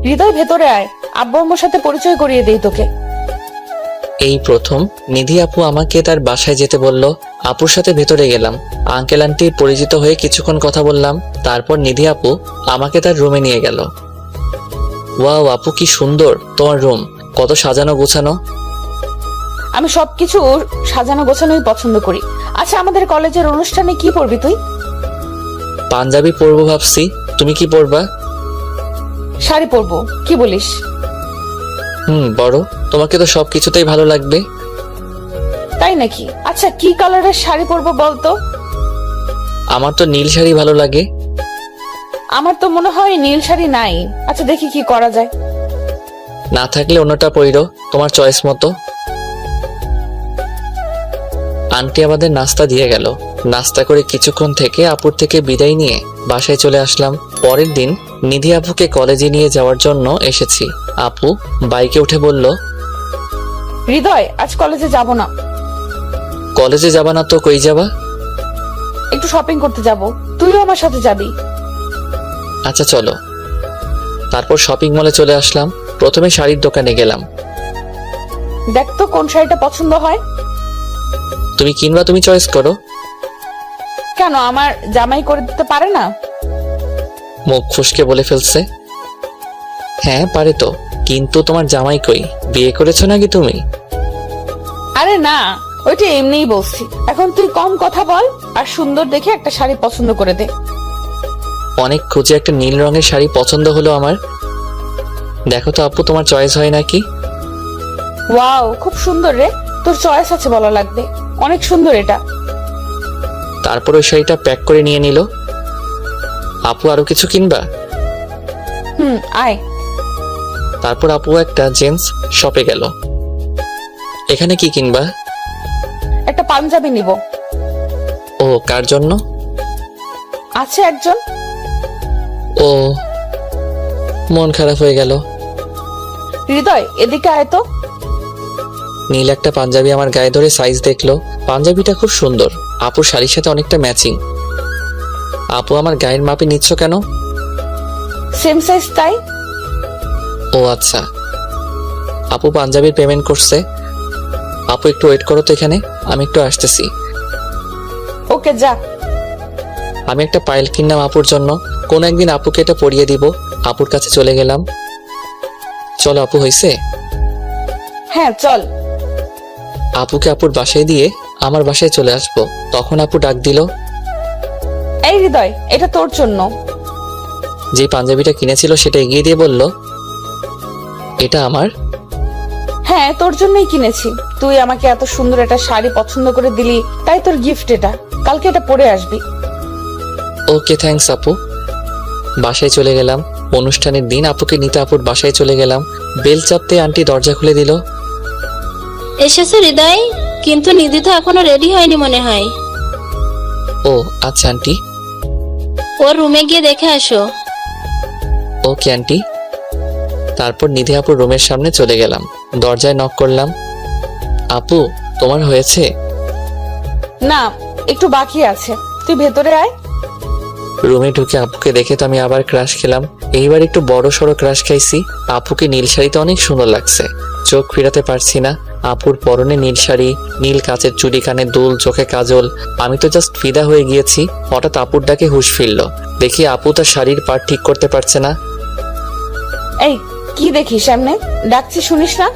হৃদয় ভেতরে আয়, আব্বু আম্মুর সাথে পরিচয় করিয়ে দেই তোকে। এই প্রথম নিধি আপু আমাকে তার বাসায় যেতে বলল। আপুর সাথে ভেতরে গেলাম। আঙ্কেল আন্টি পরিচিত হয়ে কিছুক্ষণ কথা বললাম। তারপর নিধি আপু আমাকে তার রুমে নিয়ে গেল। ওয়াও আপু, কি সুন্দর তোমার রুম, কত সাজানো গোছানো। আমি সবকিছু সাজানো গোছানোই পছন্দ করি। আচ্ছা, আমাদের কলেজের অনুষ্ঠানে কি পরবি তুই? পাঞ্জাবি পরবো ভাবছি, তুমি কি পরবা? শাড়ি পরবো, কি বলিস? বড়, তোমাকে তো সবকিছুতেই ভালো লাগবে। তাই নাকি? আচ্ছা, কি কালারের শাড়ি পরবো বলতো? আমার তো নীল শাড়ি ভালো লাগে। আমার তো মনে হয় নীল শাড়ি নাই। আচ্ছা, দেখি কি করা যায়। না থাকলে অন্যটা পইরো, তোমার চয়েস মতো। আন্টি আমাদের নাস্তা দিয়ে গেল। নাস্তা করে কিছুক্ষণ থেকে আপুর থেকে বিদায় নিয়ে বাসায় চলে আসলাম। পরের দিন নিধি আপুকে কলেজে নিয়ে যাওয়ার জন্য এসেছি। আপু বাইকে উঠে বলল, হৃদয়, আজ কলেজে যাব না। কলেজে যাবা না তো কই যাবা? একটু শপিং করতে যাব, তুইও আমার সাথে যাবি। আচ্ছা চলো। তারপর শপিং মলে চলে আসলাম। প্রথমে শাড়ির দোকানে গেলাম। দেখ তো কোন শাড়িটা পছন্দ হয়। তুমি কিনবা, তুমি চয়েস করো। কেন, আমার জামাই করে দিতে পারে না? মুখ ফুসকে বলে ফেলছে। হ্যাঁ পারে তো, কিন্তু তোমার জামাই কই? বিয়ে করেছো নাকি তুমি? আরে না, ওইটা এমনিই বলছি। এখন তুই কম কথা বল আর সুন্দর দেখে একটা শাড়ি পছন্দ করে দে। অনেক খুঁজে একটা নীল রঙের শাড়ি পছন্দ হলো আমার। দেখো তো আপু, তোমার চয়েস হয় নাকি? ওয়াও, খুব সুন্দর রে, তোর চয়েস আছে বলা লাগবে। অনেক সুন্দর এটা। তারপর ওই শাড়িটা প্যাক করে নিয়ে নিল। আপু আরো কিছু কিনবা? আয়। তারপর আপু একটা জেন্টস শপে গেল। এখানে কি কিনবা? একটা পাঞ্জাবি নিব। ও, কার জন্য? আছে একজন। ও, মন খারাপ হয়ে গেল। হৃদয়, এদিকে আয় তো। নীল একটা পাঞ্জাবি আমার গায়ে ধরে সাইজ দেখলো। পাঞ্জাবিটা খুব সুন্দর, আপুর শাড়ির সাথে অনেকটা ম্যাচিং। আপু আমার গায়ের মাপে নিচ্ছ কেন? সেম সাইজ তাই। ও আচ্ছা। আপু পাঞ্জাবির পেমেন্ট করছে। আপু একটু ওয়েট করো তো এখানে, আমি একটু আসতেছি। ওকে, যা। আমি একটা পাইল কিনলাম আপুর জন্য। কোন একদিন আপুকে এটা পরিয়ে দিব। আপুর কাছে চলে গেলাম। চলো আপু, হয়েছে? হ্যাঁ চল। আপুকে আপুর বাসায় দিয়ে আমার বাসায় চলে আসবো। তখন আপু ডাক দিল, এই হৃদয়, এটা তোর জন্য। যে পাঞ্জাবিটা কিনেছিল সেটা এগিয়ে দিয়ে বলল, এটা আমার? হ্যাঁ, তোর জন্যই কিনেছি। তুই আমাকে এত সুন্দর একটা শাড়ি পছন্দ করে দিলি, তাই তোর গিফট এটা। কালকে এটা পরে আসবি। ওকে, থ্যাঙ্কস আপু। বাসায় চলে গেলাম। অনুষ্ঠানের দিন আপুকে নিতে আপুর বাসায় চলে গেলাম। বেল চাপতে আন্টি দরজা খুলে দিল। এসেছে হৃদয়, কিন্তু নিধি তো এখনো রেডি হয়নি মনে হয়। ও আচ্ছা আন্টি। ওর রুমে গিয়ে দেখে আসো। Okay aunty. তারপর নিধি আপুর রুমের সামনে চলে গেলাম। দরজায় নক করলাম। আপু, তোমার হয়েছে? না, একটু বাকি আছে। তুই ভেতরে আয়। রুমে ঢুকে আপুকে দেখে তো আমি আবার ক্রাশ খেলাম। এইবার একটু বড় সড়ো ক্রাশ খাইছি। আপুকে নীল শাড়িতে অনেক সুন্দর লাগছে, চোখ ফিরাতে পারছি না। আপুর পরনে নীল শাড়ি, নীল কাচের চুড়ি, কানে দুল, চোখে কাজল। আমি তো জাস্ট ফিদা হয়ে গিয়েছি। হঠাৎ আপুর ডাকে হুঁশ ফিরল। দেখি আপু তার শাড়ির পাট ঠিক করতে পারছে না। এই, কি দেখিস সামনে? ডাকছি শুনিস না?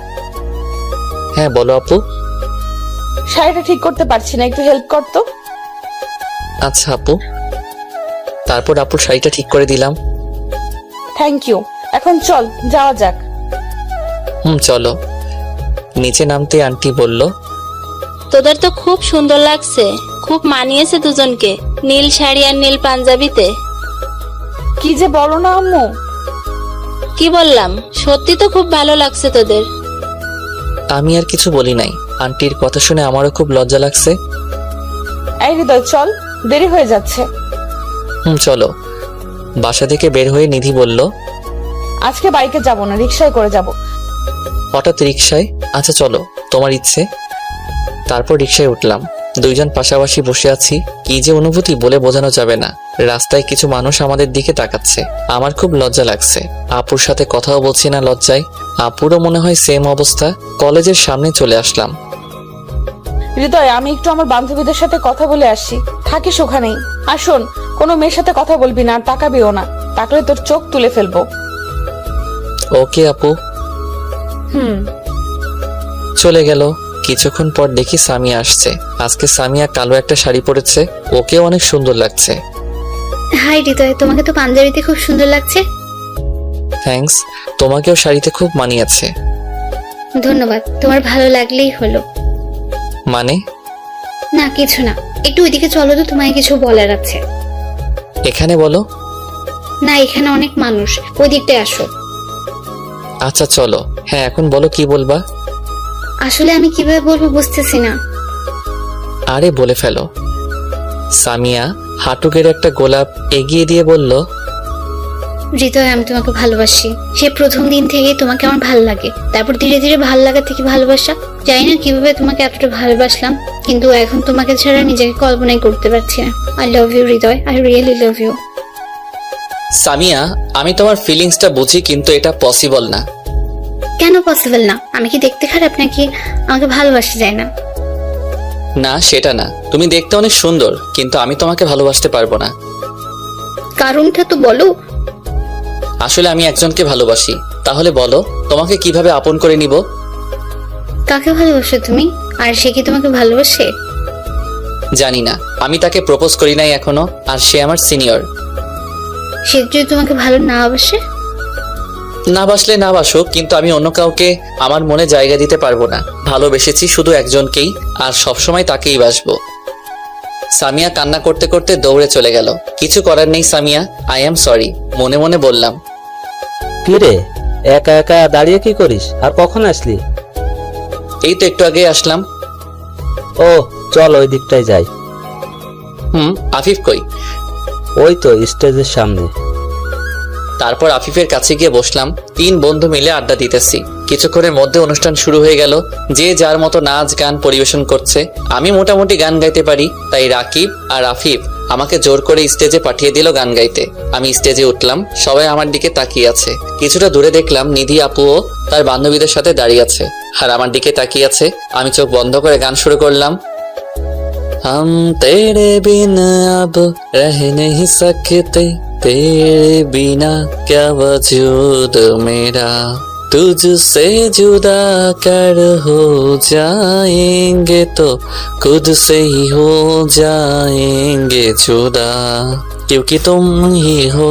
হ্যাঁ বলো আপু। শাড়িটা ঠিক করতে পারছি না, একটু হেল্প কর তো। আচ্ছা আপু। তারপর আপুর শাড়িটা ঠিক করে দিলাম। Thank you. এখন চল যাওয়া যাক। চলো। নিচে নামতে আন্টি বলল, তোদের তো খুব সুন্দর লাগছে, খুব মানিয়েছে দুজনকে, নীল শাড়ি আর নীল পাঞ্জাবিতে। কি যে বলো না আম্মু। কি বললাম, সত্যি তো খুব ভালো লাগছে তোদের। আমি আর কিছু বলি নাই। আন্টির কথা শুনে আমারও খুব লজ্জা লাগছে। এই হৃদয় চল, দেরি হয়ে যাচ্ছে। চলো। বাসা থেকে বের হয়ে নিধি বলল, আজকে বাইকে যাব না, রিক্সায় করে যাব। হঠাৎ রিক্সায়? আচ্ছা চলো, তোমার ইচ্ছে। তারপর রিক্সায় উঠলাম। দুইজন পাশাপাশি বসে আছি। কি যে অনুভূতি বলে বোঝানো যাবে না। রাস্তায় কিছু মানুষ আমাদের দিকে তাকাচ্ছে। আমার খুব লজ্জা লাগছে। আপুর সাথে কথাও বলছি না লজ্জায়। আপুরও মনে হয় সেম অবস্থা। কলেজের সামনে চলে আসলাম। হৃদয়, আমি একটু আমার বান্ধবীদের সাথে কথা বলে আসি, থাকিস ওখানেই। আর শোন, কোনো মেয়ের সাথে কথা বলবি না, আর তাকাবিও না, তাকলে তোর চোখ তুলে ফেলবো। ওকে আপু। হুম। চলে গেল। কিছুক্ষণ পর দেখি সামিয়া আসছে। আজকে সামিয়া কালো একটা শাড়ি পরেছে, ওকেও অনেক সুন্দর লাগছে। হাই হৃদয়, তোমাকে তো পাঞ্জাবিতে খুব সুন্দর লাগছে। থ্যাঙ্কস, তোমাকেও শাড়িতে খুব মানিয়েছে। ধন্যবাদ, তোমার ভালো লাগলেই হলো। মানে? না কিছু না, একটু ওইদিকে চলো তো, তোমায় কিছু বলার আছে। এখানে বলো। না, এখানে অনেক মানুষ, ওই দিকটায় আসো। আচ্ছা চলো। হ্যাঁ এখন বলো, কি বলবা? আসলে আমি কিভাবে বলবো বুঝতেছি না। আরে বলে ফেলো। সামিয়া হাঁটুকের একটা গোলাপ এগিয়ে দিয়ে বলল, হৃদয়, আমি তোমাকে ভালোবাসি। সে প্রথম দিন থেকেই তোমাকে আমার ভালো লাগে, তারপর ধীরে ধীরে ভালো লাগা থেকে ভালোবাসা। জানি না কিভাবে তোমাকে এতটা ভালোবাসলাম, কিন্তু এখন তোমাকে ছাড়া নিজেকে কল্পনাই করতে পারছি না। I love you Hridoy, I really love you. Samia আমি তোমার ফিলিংসটা বুঝি, কিন্তু এটা পসিবল না। কেন পসিবল না? আমি কি দেখতে খারাপ নাকি আমাকে ভালোবাসা যায় না? না সেটা না, তুমি দেখতে অনেক সুন্দর, কিন্তু আমি তোমাকে ভালোবাসতে পারবো না। কারণটা তো বলো। আসলে আমি একজনকে ভালোবাসি। তাহলে বলো, তোমাকে কিভাবে আপন করে নিব? কাকে ভালোবাসো তুমি? আর সে কি তোমাকে ভালোবাসে? জানি না, আমি তাকে প্রপোজ করি নাই এখনো, আর সে আমার সিনিয়র। সে যদি তোমাকে ভালো না বাসে? না বাসলে না বাসুক, কিন্তু আমি অন্য কাউকে আমার মনে জায়গা দিতে পারবো না। ভালোবেসেছি শুধু একজনকেই, আর সবসময় তাকেই বাসবো। সামিয়া কান্না করতে করতে দৌড়ে চলে গেল। কিছু করার নেই সামিয়া, আই এম সরি, মনে মনে বললাম। কি রে, একা একা দাঁড়িয়ে কি করিস? আর কখন আসলি? এই তো একটু আগে আসলাম। ও চল ওই দিকটায় যাই। আফিফ কই? ওই তো স্টেজের সামনে। তারপর আফিফের কাছে গিয়ে বসলাম। 3 বন্ধু মিলে আড্ডা দিতেছি। কিছুক্ষণের মধ্যে অনুষ্ঠান শুরু হয়ে গেল। যে যার মতো নাচ গান পরিবেশন করছে। আমি মোটামুটি গান গাইতে পারি, তাই রাকিব আর আফিফ আমাকে জোর করে স্টেজে পাঠিয়ে দিল গান গাইতে। আমি স্টেজে উঠলাম, সবাই আমার দিকে তাকিয়ে আছে। কিছুটা দূরে দেখলাম নিধি আপুও তার বান্ধবীদের সাথে দাঁড়িয়ে আছে, আর আমার দিকে তাকিয়ে আছে। আমি চোখ বন্ধ করে গান শুরু করলাম। हम तेरे बिना अब रह नहीं सकते, तेरे बिना क्या वजूद मेरा, तुझसे जुदा कर हो जाएंगे तो खुद से ही हो जाएंगे जुदा, क्योंकि तुम ही हो,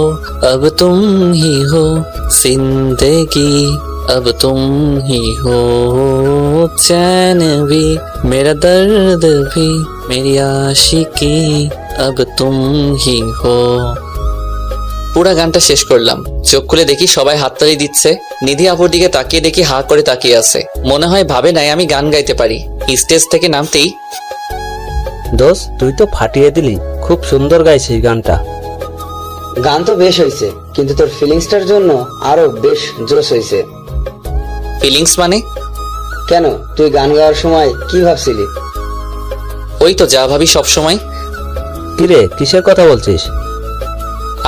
अब तुम ही हो जिंदगी, अब तुम ही हो चैन भी, मेरा दर्द भी, मेरी आशिकी, अब तुम ही हो। পুরা গানটা শেষ করলাম। চোখ খুলে দেখি সবাই হাততালি দিচ্ছে। নিধি আপুর দিকে তাকিয়ে দেখি হা করে তাকিয়ে আছে। মনে হয় ভাবে নাই আমি গান গাইতে পারি। স্টেজ থেকে নামতেই, দোস্ত তুই তো ফাটিয়ে দিলি, খুব সুন্দর গাইছিস গানটা। গান তো বেশ হয়েছে, কিন্তু তোর ফিলিংসটার জন্য আরো বেশ জোশ হয়েছে। ফিলিংস মানে? কেন, তুই গান গাওয়ার সময় কি ভাবছিলি? ওই তো যা ভাবি সব সময়। কিরে, কিসের কথা বলছিস?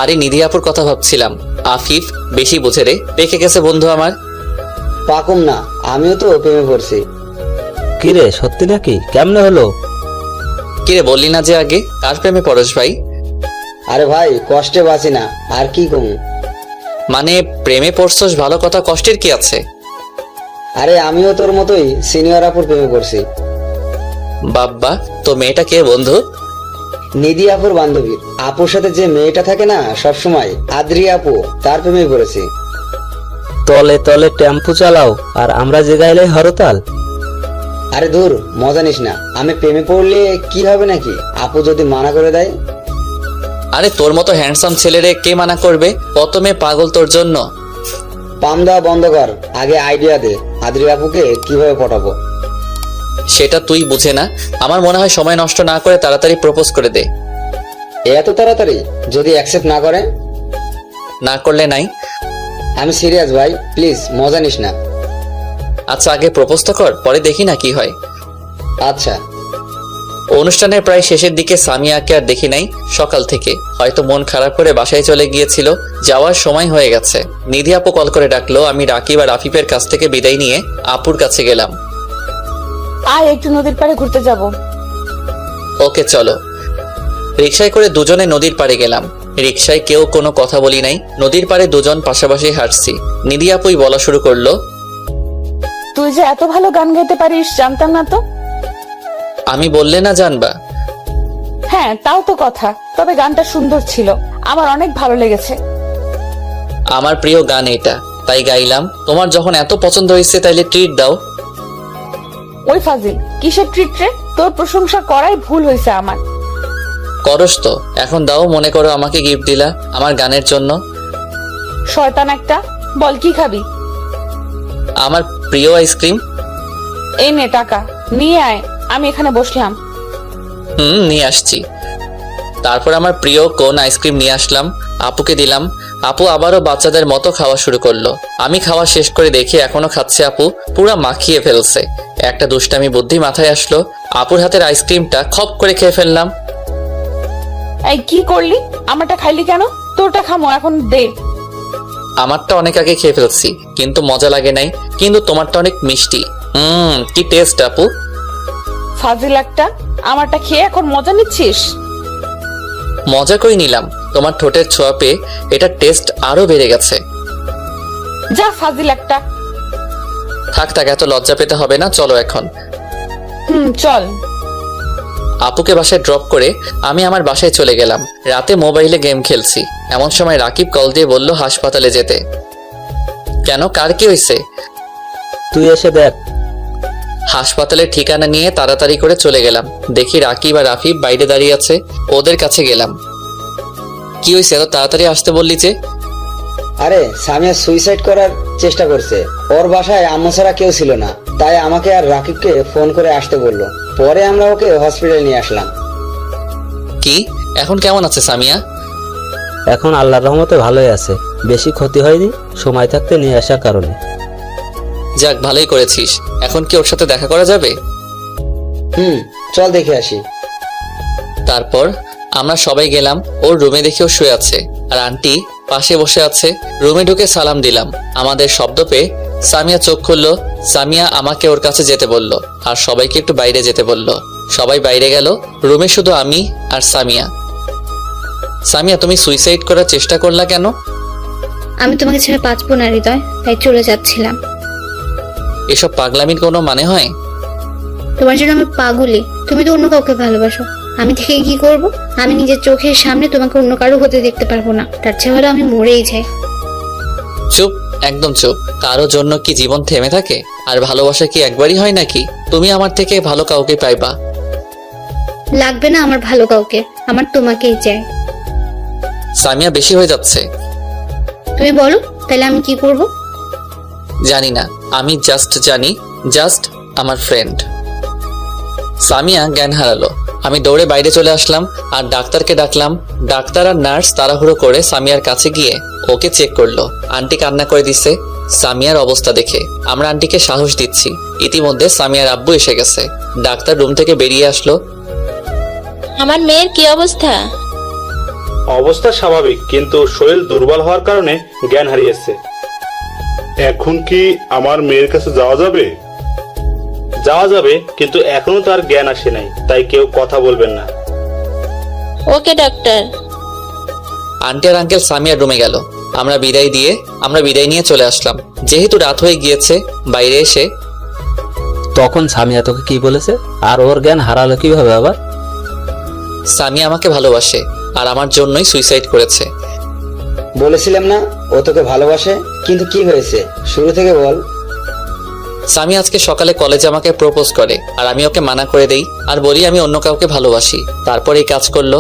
আরে নিধি আপুর কথা ভাবছিলাম। আফিফ বেশি বোঝে রে, পেকে গেছে বন্ধু আমার। পাকুম না, আমিও তো প্রেমে পড়ছি। কিরে সত্যি নাকি? কেমনে হলো? কিরে বললি না যে আগে? কার প্রেমে পরশ ভাই? আরে ভাই, কষ্টে বাঁচি না, আর কি কমু। মানে প্রেমে পড়ছস ভালো কথা, কষ্টের কি আছে? আরে আমিও তোর মতোই সিনিয়র আপুর প্রেমে পড়ছি। বাব্বা, তো মেয়েটা কে বন্ধু? নিধি আপুর বান্ধবীর। আপুর সাথে যে মেয়েটা থাকে না সব সময়, আদ্রি আপু, তার প্রেমে পড়েছি। তলে তলে টেম্পু চালাও আর আমরা যে গাইলে হরতাল। আরে ধুর, মজা নিস না। আমি প্রেমে পড়লে কি হবে নাকি? আপু যদি মানা করে দেয়? আরে তোর মতো হ্যান্ডসাম ছেলেরে কে মানা করবে? কত মেয়ে পাগল তোর জন্য। পাম দেওয়া বন্ধ কর, আগে আইডিয়া দে আদ্রি আপুকে কিভাবে পটাবো। সেটা তুই বুঝে না। আমার মনে হয় সময় নষ্ট না করে তাড়াতাড়ি প্রপোজ করে দে। এত তাড়াতাড়ি? যদি অ্যাকসেপ্ট না করে? না করলে নাই। আমি সিরিয়াস ভাই, প্লিজ মজা নিস না। আচ্ছা আগে প্রপোজ তো কর, পরে দেখি না কি হয়। আচ্ছা। অনুষ্ঠানের প্রায় শেষের দিকে সামিয়াকে আর দেখি নাই সকাল থেকে। হয়তো মন খারাপ করে বাসায় চলে গিয়েছিল। যাওয়ার সময় হয়ে গেছে। নিধি আপু কল করে ডাকলো। আমি রাকিব আর আফিফের কাছ থেকে বিদায় নিয়ে আপুর কাছে গেলাম। আয় একটু নদীর পাড়ে ঘুরতে যাব। ওকে চলো। রিকশায় করে দুজনে নদীর পাড়ে গেলাম। রিকশায় কেউ কোনো কথা বলি নাই। নদীর পাড়ে দুজন পাশাপাশি হাঁটছি। নিধি আপুই বলা শুরু করলো, তুই যে এত ভালো গান গাইতে পারিস জানতাম না তো। আমি বললে না জানবা? হ্যাঁ তাও তো কথা, তবে গানটা সুন্দর ছিল, আমার অনেক ভালো লেগেছে। আমার প্রিয় গান এটা, তাই গাইলাম। তোমার যখন এত পছন্দ হয়েছে তাইলে ট্রিট দাও। ওই ফাজিল, কিসের ট্রিট রে? তোর প্রশংসা করাই ভুল হয়েছে আমার। করস তো, এখন দাও। মনে করো আমাকে গিফট দিলা আমার গানের জন্য। শয়তান একটা, বল কি খাবি? আমার প্রিয় আইসক্রিম। এই নে টাকা, নিয়ে আয়, আমি এখানে বসলাম। নিয়ে আসছি। তারপর আমার প্রিয় কোন আইসক্রিম নিয়ে আসলাম, আপুকে দিলাম। আপু আবারও বাচ্চাদের মতো খাওয়া শুরু করলো। আমি খাওয়া শেষ করে দেখি এখনো খাচ্ছে আপু, পুরা মাখিয়ে ফেলছে। একটা দুষ্টামি বুদ্ধি মাথায় আসলো, আপুর হাতের আইসক্রিমটা খপ করে খেয়ে ফেললাম। এই কি করলি? আমারটা খাইলি কেন? তোরটা খামো এখন দে। আমারটা অনেক আগে খেয়ে ফেলছি, কিন্তু মজা লাগে নাই। কিন্তু তোমারটা অনেক মিষ্টি। কি টেস্ট আপু। ফাজিল একটা, আমারটা খেয়ে এখন মজা নিচ্ছিস? মজা করে নিলাম, তোমার ঠোঁটের ছোঁয়া পেয়ে এটা টেস্ট আরো বেড়ে গেছে। যা ফাজিল একটা। থাক থাক, এত লজ্জা পেতে হবে না, চলো এখন। চল। আপুকে বাসায় ড্রপ করে আমি আমার বাসায় চলে গেলাম। রাতে মোবাইলে গেম খেলছি, এমন সময় রাকিব কল দিয়ে বলল হাসপাতালে যেতে। কেন, কার কি হয়েছে? তুই এসে দেখ। হাসপাতালের ঠিকানা নিয়ে তাড়াতাড়ি করে চলে গেলাম। দেখি রাকিব আর আফিফ বাইরে দাঁড়িয়ে আছে। ওদের কাছে গেলাম। কি হয়েছে, এত তাড়াতাড়ি আসতে বললি যে? আরে সামিয়া সুইসাইড করার চেষ্টা করছে। ওর বাসায় আম্মু ছাড়া কেউ ছিল না, তাই আমাকে আর রাকিবকে ফোন করে আসতে বললো। পরে আমরা ওকে হসপিটালে নিয়ে আসলাম। কি, এখন কেমন আছে সামিয়া? এখন আল্লাহর রহমতে ভালোই আছে, বেশি ক্ষতি হয়নি সময় থাকতে নিয়ে আসার কারণে। যাক, ভালোই করেছিস। এখন কি ওর সাথে দেখা করা যাবে? চল দেখে আসি। তারপর আমরা সবাই গেলাম। ওর রুমে দেখেও শুয়ে আছে, আর আন্টি পাশে বসে আছে। রুমে ঢুকে সালাম দিলাম। আমাদের শব্দ পেয়ে সামিয়া চোখ খুললো। সামিয়া আমাকে ওর কাছে যেতে বলল, আর সবাইকে একটু বাইরে যেতে বলল। সবাই বাইরে গেল। রুমে শুধু আমি আর সামিয়া। সামিয়া, তুমি সুইসাইড করার চেষ্টা করলা কেন? আমি তোমাকে ছেড়ে বাঁচবো না হৃদয়, তাই চলে যাচ্ছিলাম। এসব পাগলামির কোনো মানে হয়? তোমার জন্য আমি পাগলি, তুমি তো অন্য কাউকে ভালোবাসো। আমি থেকে কি করব? আমি নিজের চোখের সামনে তোমাকে অন্য কারো হতে দেখতে পারবো না। তার চেয়ে ভালো আমি মরেই যাই। চুপ, একদম চুপ। কারো জন্য কি জীবন থেমে থাকে? আর ভালোবাসা কি একবারই হয় নাকি? তুমি আমার থেকে ভালো কাউকে পাইবা। লাগবে না আমার ভালো কাউকে, আমার তোমাকেই চাই। সামিয়া, বেশি হয়ে যাচ্ছে। তুমি বলো তাহলে আমি কি করব? জানি না, আমি জাস্ট জানি, জাস্ট আমার ফ্রেন্ড। সামিয়া জ্ঞান হারালো। আমি দৌড়ে বাইরে চলে আসলাম আর ডাক্তারকে ডাকলাম। ডাক্তার আর নার্স তাড়াহুড়ো করে সামিয়ার কাছে গিয়ে ওকে চেক করলো। আন্টি কান্না করে দিচ্ছে সামিয়ার অবস্থা দেখে। আমরা আন্টিকে সাহস দিচ্ছি। ইতিমধ্যে সামিয়ার আব্বু এসে গেছে। ডাক্তার রুম থেকে বেরিয়ে আসলো। আমার মেয়ের কি অবস্থা? অবস্থা স্বাভাবিক, কিন্তু শরীর দুর্বল হওয়ার কারণে জ্ঞান হারিয়েছে। এখন কি আমার মেয়ের কাছে যাওয়া যাবে? যাওয়া যাবে, কিন্তু এখনো তার জ্ঞান আসে নাই, তাই কেউ কথা বলবেন না। ওকে ডাক্তার। আন্টি আর আঙ্কেল সামিয়ার রুমে গেল। আমরা বিদায় নিয়ে চলে আসলাম। যেহেতু রাত হয়ে গিয়েছে, বাইরে এসে তখন সামিয়া তোকে কি বলেছে? আর ওর জ্ঞান হারালো কিভাবে আবার? সামিয়া আমাকে ভালোবাসে আর আমার জন্যই সুইসাইড করেছে। বলেছিলাম না ও তোকে ভালোবাসে, কিন্তু কি হয়েছে শুরু থেকে বল। সামিয়া আজকে সকালে কলেজে আমাকে প্রপোজ করে আর আমি ওকে মানা করে দেই আর বলি আমি অন্য কাউকে ভালোবাসি। তারপর এই কাজ করলো।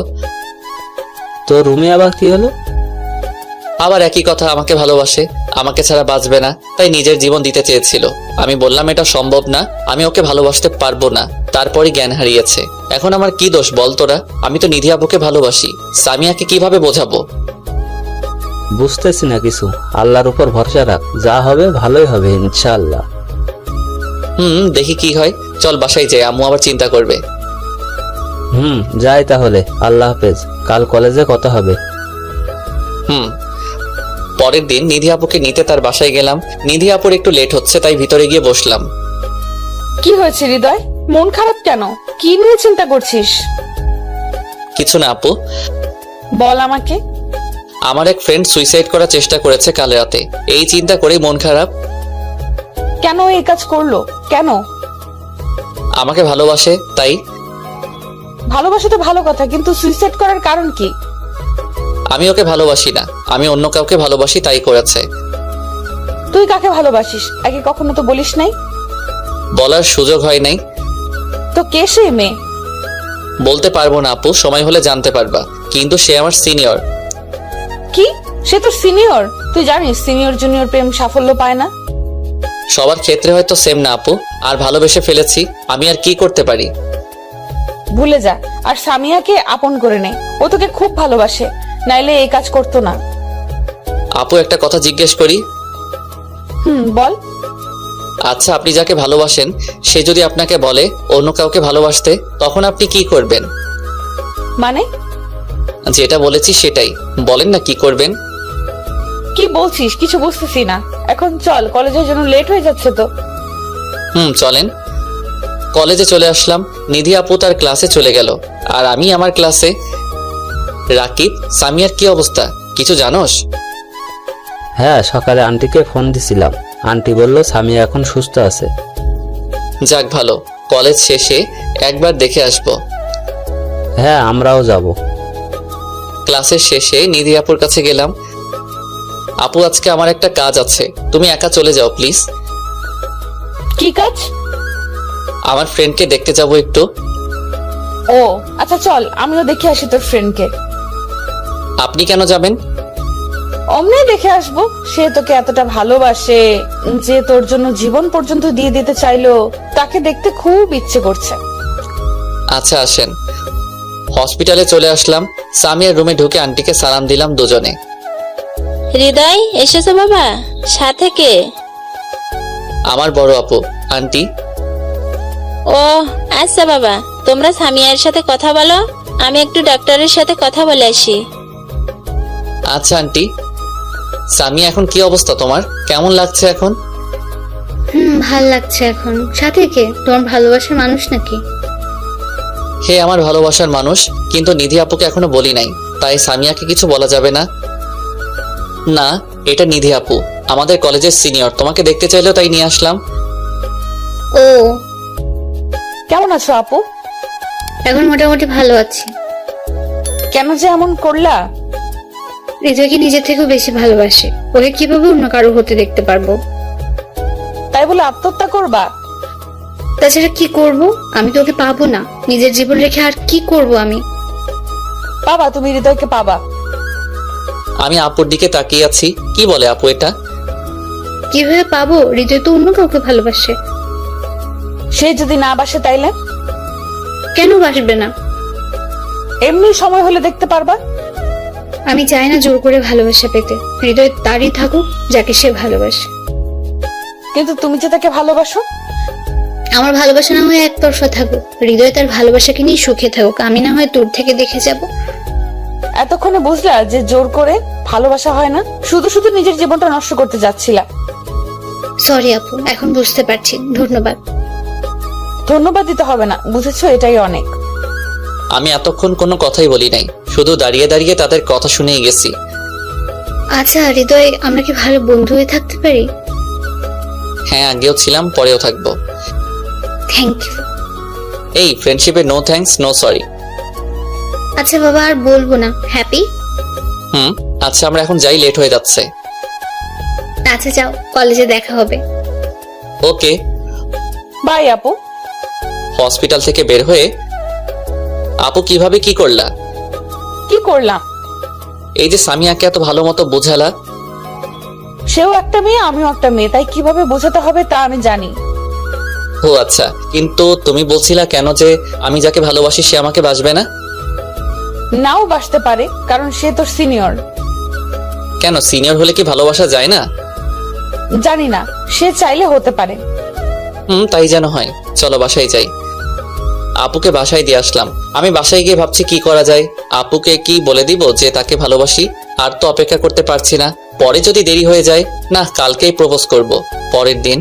তো রুমে আবার কি হলো? আবার একই কথা, আমাকে ভালোবাসে, আমাকে ছাড়া বাঁচবে না, তাই নিজের জীবন দিতে চেয়েছিল। আমি বললাম এটা সম্ভব না, আমি ওকে ভালোবাসতে পারবো না। তারপরই জ্ঞান হারিয়েছে। এখন আমার কি দোষ বল তোরা? আমি তো নিধি আপুকে ভালোবাসি, সামিয়াকে কিভাবে বোঝাবো? বুঝতেছি না কিছু। আল্লাহর উপর ভরসা রাখ, যা হবে ভালোই হবে ইনশাআল্লাহ। দেখি কি হয়। চল বাসায় যাই, আম্মু আবার চিন্তা করবে। যাই তাহলে, আল্লাহ হাফেজ, কাল কলেজে কথা হবে। পরের দিন নিধি আপুকে নিতে তার বাসায় গেলাম। নিধি আপুর একটু লেট হচ্ছে, তাই ভিতরে গিয়ে বসলাম। কি হয়েছে হৃদয়, মন খারাপ কেন? কি নিয়ে চিন্তা করছিস? কিছু না আপু, বল আমাকে। আমার এক ফ্রেন্ড সুইসাইড করার চেষ্টা করেছে কাল রাতে, এই চিন্তা করেই মন খারাপ। কেন এই কাজ করলো? কেন? আমাকে ভালোবাসে তাই। ভালোবাসা তো ভালো কথা, কিন্তু সুইসাইড করার কারণ কি? আমি ওকে ভালোবাসি না, আমি অন্য কাউকে ভালোবাসি, তাই করেছে। তুই কাকে ভালোবাসিস আগে কখনো তো বলিস নাই। বলার সুযোগ হয় নাই। তো কে সে মেয়ে? বলতে পারবো না আপু, সময় হলে জানতে পারবা। কিন্তু সে আমার সিনিয়র। কি? সে তোর সিনিয়র? তুই জানিস সিনিয়র জুনিয়র প্রেম সাফল্য পায় না। সবার ক্ষেত্রে হয়তো সেম না আপু, আর ভালোবেসে ফেলেছি, আমি আর কি করতে পারি? ভুলে যা আর সামিয়াকে আপন করে নে, ও তোকে খুব ভালোবাসে, নাইলে এই কাজ করতো না। আপু একটা কথা জিজ্ঞেস করি? বল। আচ্ছা, আপনি যাকে ভালোবাসেন সে যদি আপনাকে বলে অন্য কাউকে ভালোবাসতে, তখন আপনি কি করবেন? মানে? যেটা বলেছি সেটাই বলেন না, কি করবেন? কি বলছিস কিছু বুঝতেছি না। এখন চল, কলেজের জন্য লেট হয়ে যাচ্ছে তো। চলেন। কলেজে চলে আসলাম। নিধি আপু তার ক্লাসে চলে গেল আর আমি আমার ক্লাসে। রাকিব, সামিয়ার কি অবস্থা কিছু জানোস? হ্যাঁ, সকালে আন্টিকে ফোন দিছিলাম, আন্টি বলল সামিয়া এখন সুস্থ আছে। যাক ভালো, কলেজ শেষে একবার দেখে আসবো। হ্যাঁ, আমরাও যাব। ক্লাসের শেষে নিধি আপুর কাছে গেলাম। আপু আজকে আমার একটা কাজ আছে, তুমি একা চলে যাও প্লিজ। কি কাজ? আমার ফ্রেন্ডকে দেখতে যাবো একটু। ও আচ্ছা, চল আমিও দেখে আসি তোর ফ্রেন্ডকে। আপনি কেন যাবেন? অমনি দেখে আসবো। সে তোকে এতটা ভালোবাসে যে তোর জন্য জীবন পর্যন্ত দিয়ে দিতে চাইলো, তাকে দেখতে খুব ইচ্ছে করছে। আচ্ছা আসেন। হসপিটালে চলে আসলাম। সামিয়ার রুমে ঢুকে আন্টিকে সালাম দিলাম দুজনে। হৃদয় এসেছো বাবা? সাথে কে? আমার বড় আপু। আন্টি? ও আচ্ছা বাবা, তোমরা সামিয়ার সাথে কথা বলো, আমি একটু ডাক্তারের সাথে কথা বলে আসি। আচ্ছা আন্টি। সামিয়া এখন কি অবস্থা তোমার? কেমন লাগছে এখন? ভাল লাগছে এখন। সাথে কে? তোমার ভালোবাসার মানুষ নাকি? হে আমার ভালোবাসার মানুষ, কিন্তু নিধি আপুকে এখনো বলি নাই, তাই সামিয়াকে কিছু বলা যাবে না। না, এটা নিধি আপু, আমাদের কলেজের সিনিয়র, তোমাকে দেখতে চাইলো তাই নিয়ে আসলাম। ও, কেমন আছো আপু? এখন মোটামুটি ভালো আছি। কেন যে এমন করলা? হৃদয়কে নিজের থেকেও বেশি ভালোবাসে, ওকে কিভাবে অন্য কারো হতে দেখতে পারবো? তাই বলে আত্মহত্যা করবা? তাছাড়া কি করব? আমি তো ওকে পাবো না, নিজের জীবন রেখে আর কি করব আমি? পাবা, তুমি হৃদয়কে পাবা। আমি আপুর দিকে তাকিয়ে আছি। কি বলে আপু এটা? কিভাবে পাবো? হৃদয় তো অন্য কাউকে ভালোবাসে। সে যদি না বাসে তাইলে? কেন বাসবে না? এমনি সময় হলে দেখতে পারবা। আমি চাই না জোর করে ভালোবাসা পেতে। হৃদয় তারই থাকুক যাকে সে ভালোবাসে। কিন্তু তুমি যে তাকে ভালোবাসো। আমার ভালোবাসা না হয় একতরফা থাকুক, হৃদয় তার ভালোবাসাকে নিয়ে সুখে থাকুক, আমি না হয় দূর থেকে দেখে যাব। এতক্ষণে বুঝলা যে জোর করে ভালোবাসা হয় না, শুধু শুধু নিজের জীবনটা নষ্ট করতে যাচ্ছিলা। সরি আপু, এখন বুঝতে পারছি, ধন্যবাদ। ধন্যবাদ দিতে হবে না, বুঝেছো, এটাই অনেক। আমি এতক্ষণ কোনো কথাই বলি নাই, শুধু দাঁড়িয়ে দাঁড়িয়ে তাদের কথা শুনেই গেছি। আচ্ছা হৃদয়, আমরা কি ভালো বন্ধু হয়ে থাকতে পারি? হ্যাঁ, আগেও ছিলাম, পরেও থাকবো। Thank you. এই ফ্রেন্ডশিপে নো থ্যাঙ্কস নো সরি। আচ্ছা বাবা, আর বলবো না। হ্যাপি? আচ্ছা আমরা এখন যাই, লেট হয়ে যাচ্ছে। আচ্ছা যাও, কলেজে দেখা হবে। ওকে। বাই আপু। হসপিটাল থেকে বের হয়ে আপু কিভাবে কি করলা? কি করলাম? এই যে সামিয়াকে এত ভালো মতো বোঝালা। সেও একটা মেয়ে, আমিও একটা মেয়ে, তাই কিভাবে বোঝাতে হবে তা আমি জানি। ও আচ্ছা, কিন্তু তুমি বলছিলা কেন যে আমি যাকে ভালোবাসি সে আমাকে বাসবে না? নাও বাসতে পারে, কারণ সে তোর সিনিয়র। কেন, সিনিয়র হলে কি ভালোবাসা যায় না? জানি না, সে চাইলে হতে পারে। তাই যেন হয়। চলো বাসায় যাই। আপুকে বাসায় দিয়ে আসলাম। আমি বাসায় গিয়ে ভাবছি কি করা যায়। আপুকে কি বলে দিব যে তাকে ভালোবাসি? আর তো অপেক্ষা করতে পারছি না। পরে যদি দেরি হয়ে যায়, না কালকেই প্রপোজ করব। পরের দিন,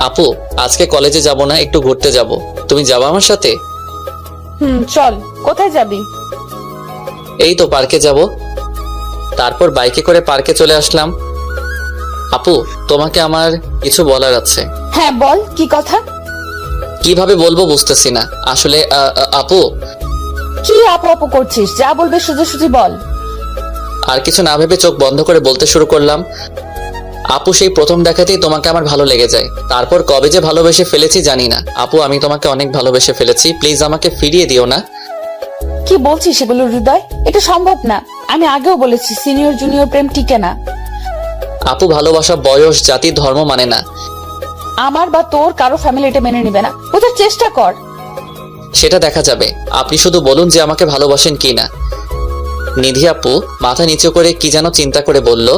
আপু আজকে কলেজে যাব না, একটু ঘুরতে যাব, তুমি যাবে আমার সাথে? চল। কোথায় যাবি? এই তো পার্কে যাব। তারপর বাইকে করে পার্কে চলে আসলাম। আপু তোমাকে আমার কিছু বলার আছে। হ্যাঁ বল, কি কথা? কিভাবে বলবো বুঝতেছি না আসলে। আপু, কি আপু আপু করছিস? যা বলবে সোজাসুজি বল। আর কিছু না ভেবে চোখ বন্ধ করে বলতে শুরু করলাম। আপু সেই প্রথম দেখাতেই তোমাকে আমার ভালো লেগে যায়। তারপর কবে যে ভালোবেসে ফেলেছি জানি না। আপু আমি তোমাকে অনেক ভালোবেসে ফেলেছি, প্লিজ আমাকে ফিরিয়ে দিও না। কি বলছিস এগুলো হৃদয়? এটা সম্ভব না। আমি আগেও বলেছি সিনিয়র জুনিয়র প্রেম টিকে না। আপু ভালোবাসা বয়স, জাতি, ধর্ম মানে না। আমার বা তোর কারো ফ্যামিলি এটা মেনে নিবে না। বোঝার চেষ্টা কর। সেটা দেখা যাবে। আপনি শুধু বলুন যে আমাকে ভালোবাসেন কি না। নিধি আপু মাথা নিচু করে কি যেন চিন্তা করে বলল,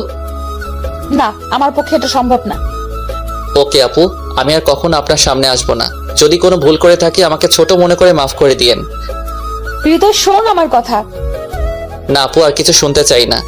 না, আমার পক্ষে এটা সম্ভব না। ওকে আপু, আমি আর কখনো আপনার সামনে আসবো না। যদি কোনো ভুল করে থাকি আমাকে ছোট মনে করে মাফ করে দিয়েন। হৃদয় শোন আমার কথা। না আপু, আর কিছু শুনতে চাই না।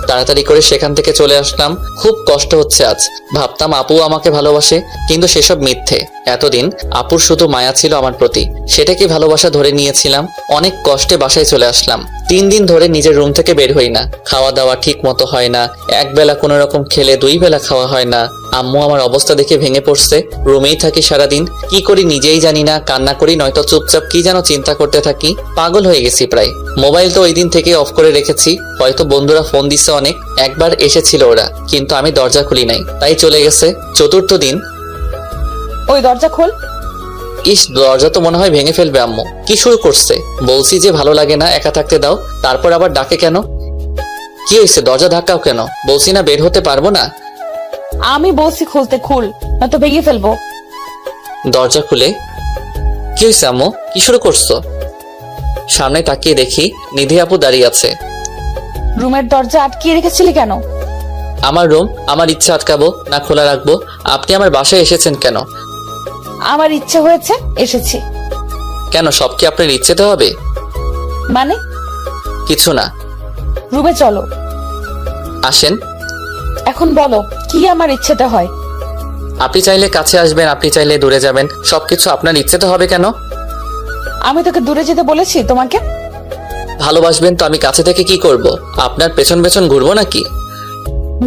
তাড়াতাড়ি করে সেখান থেকে চলে আসলাম। খুব কষ্ট হচ্ছে আজ। ভাবতাম আপু আমাকে ভালোবাসে, কিন্তু সেসব মিথ্যে। এতদিন আপুর শুধু মায়া ছিল আমার প্রতি, সেটা কি ভালোবাসা ধরে নিয়েছিলাম। অনেক কষ্টে বাসায় চলে আসলাম। 3 দিন ধরে নিজের রুম থেকে বের হই না। খাওয়া দাওয়া ঠিক মতো হয় না। একবেলা কোনো রকম খেলে 2 বেলা খাওয়া হয় না। আম্মু আমার অবস্থা দেখে ভেঙে পড়ছে। রুমেই থাকি সারাদিন, কি করি নিজেই জানি না। কান্না করি, নয়তো চুপচাপ কি যেন চিন্তা করতে থাকি। পাগল হয়ে গেছি প্রায়। মোবাইল তো ওই দিন থেকে অফ করে রেখেছি। হয়তো বন্ধুরা ফোন দিচ্ছে অনেক। একবার এসেছিল ওরা, কিন্তু আমি দরজা খুলি নাই, তাই চলে গেছে। 4র্থ দিন। ওই দরজা খোল। ইস, দরজা তো মনে হয় ভেঙে ফেলবে আম্মু। কি শুরু করছে? বলছি যে ভালো লাগে না, একা থাকতে দাও, তারপর আবার ডাকে কেন? কি হয়েছে? দরজা ধাক্কাও কেন? বলছি না বের হতে পারবো না। আমি বলছি খুলতে, খুল, নয়তো ভেঙে ফেলবো। দরজা খুলে, কি হয়েছে আম্মু? কি শুরু করছো? সামনে তাকিয়ে দেখি নিধি আপু দাঁড়িয়ে আছে। রুমের দরজা আটকিয়ে রেখেছিলি কেন? আমার রুম, আমার ইচ্ছা আটকাবো না খোলা রাখবো? আপনি আমার বাসায় এসেছেন কেন? আমার ইচ্ছে হয়েছে, এসেছি। কেন, সব কি আপনার ইচ্ছেতে হবে? মানে? কিছু না। রুমে চলো। আসেন। এখন বলো, কি আমার ইচ্ছেটা হয়? আপনি চাইলে কাছে আসবেন, আপনি চাইলে দূরে যাবেন, সবকিছু আপনার ইচ্ছেতে হবে কেন? আমি তোকে দূরে যেতে বলেছি তোমাকে? ভালোবাসবেন তো আমি কাছে থেকে কি করব? আপনার পেছন পেছন ঘুরবো নাকি?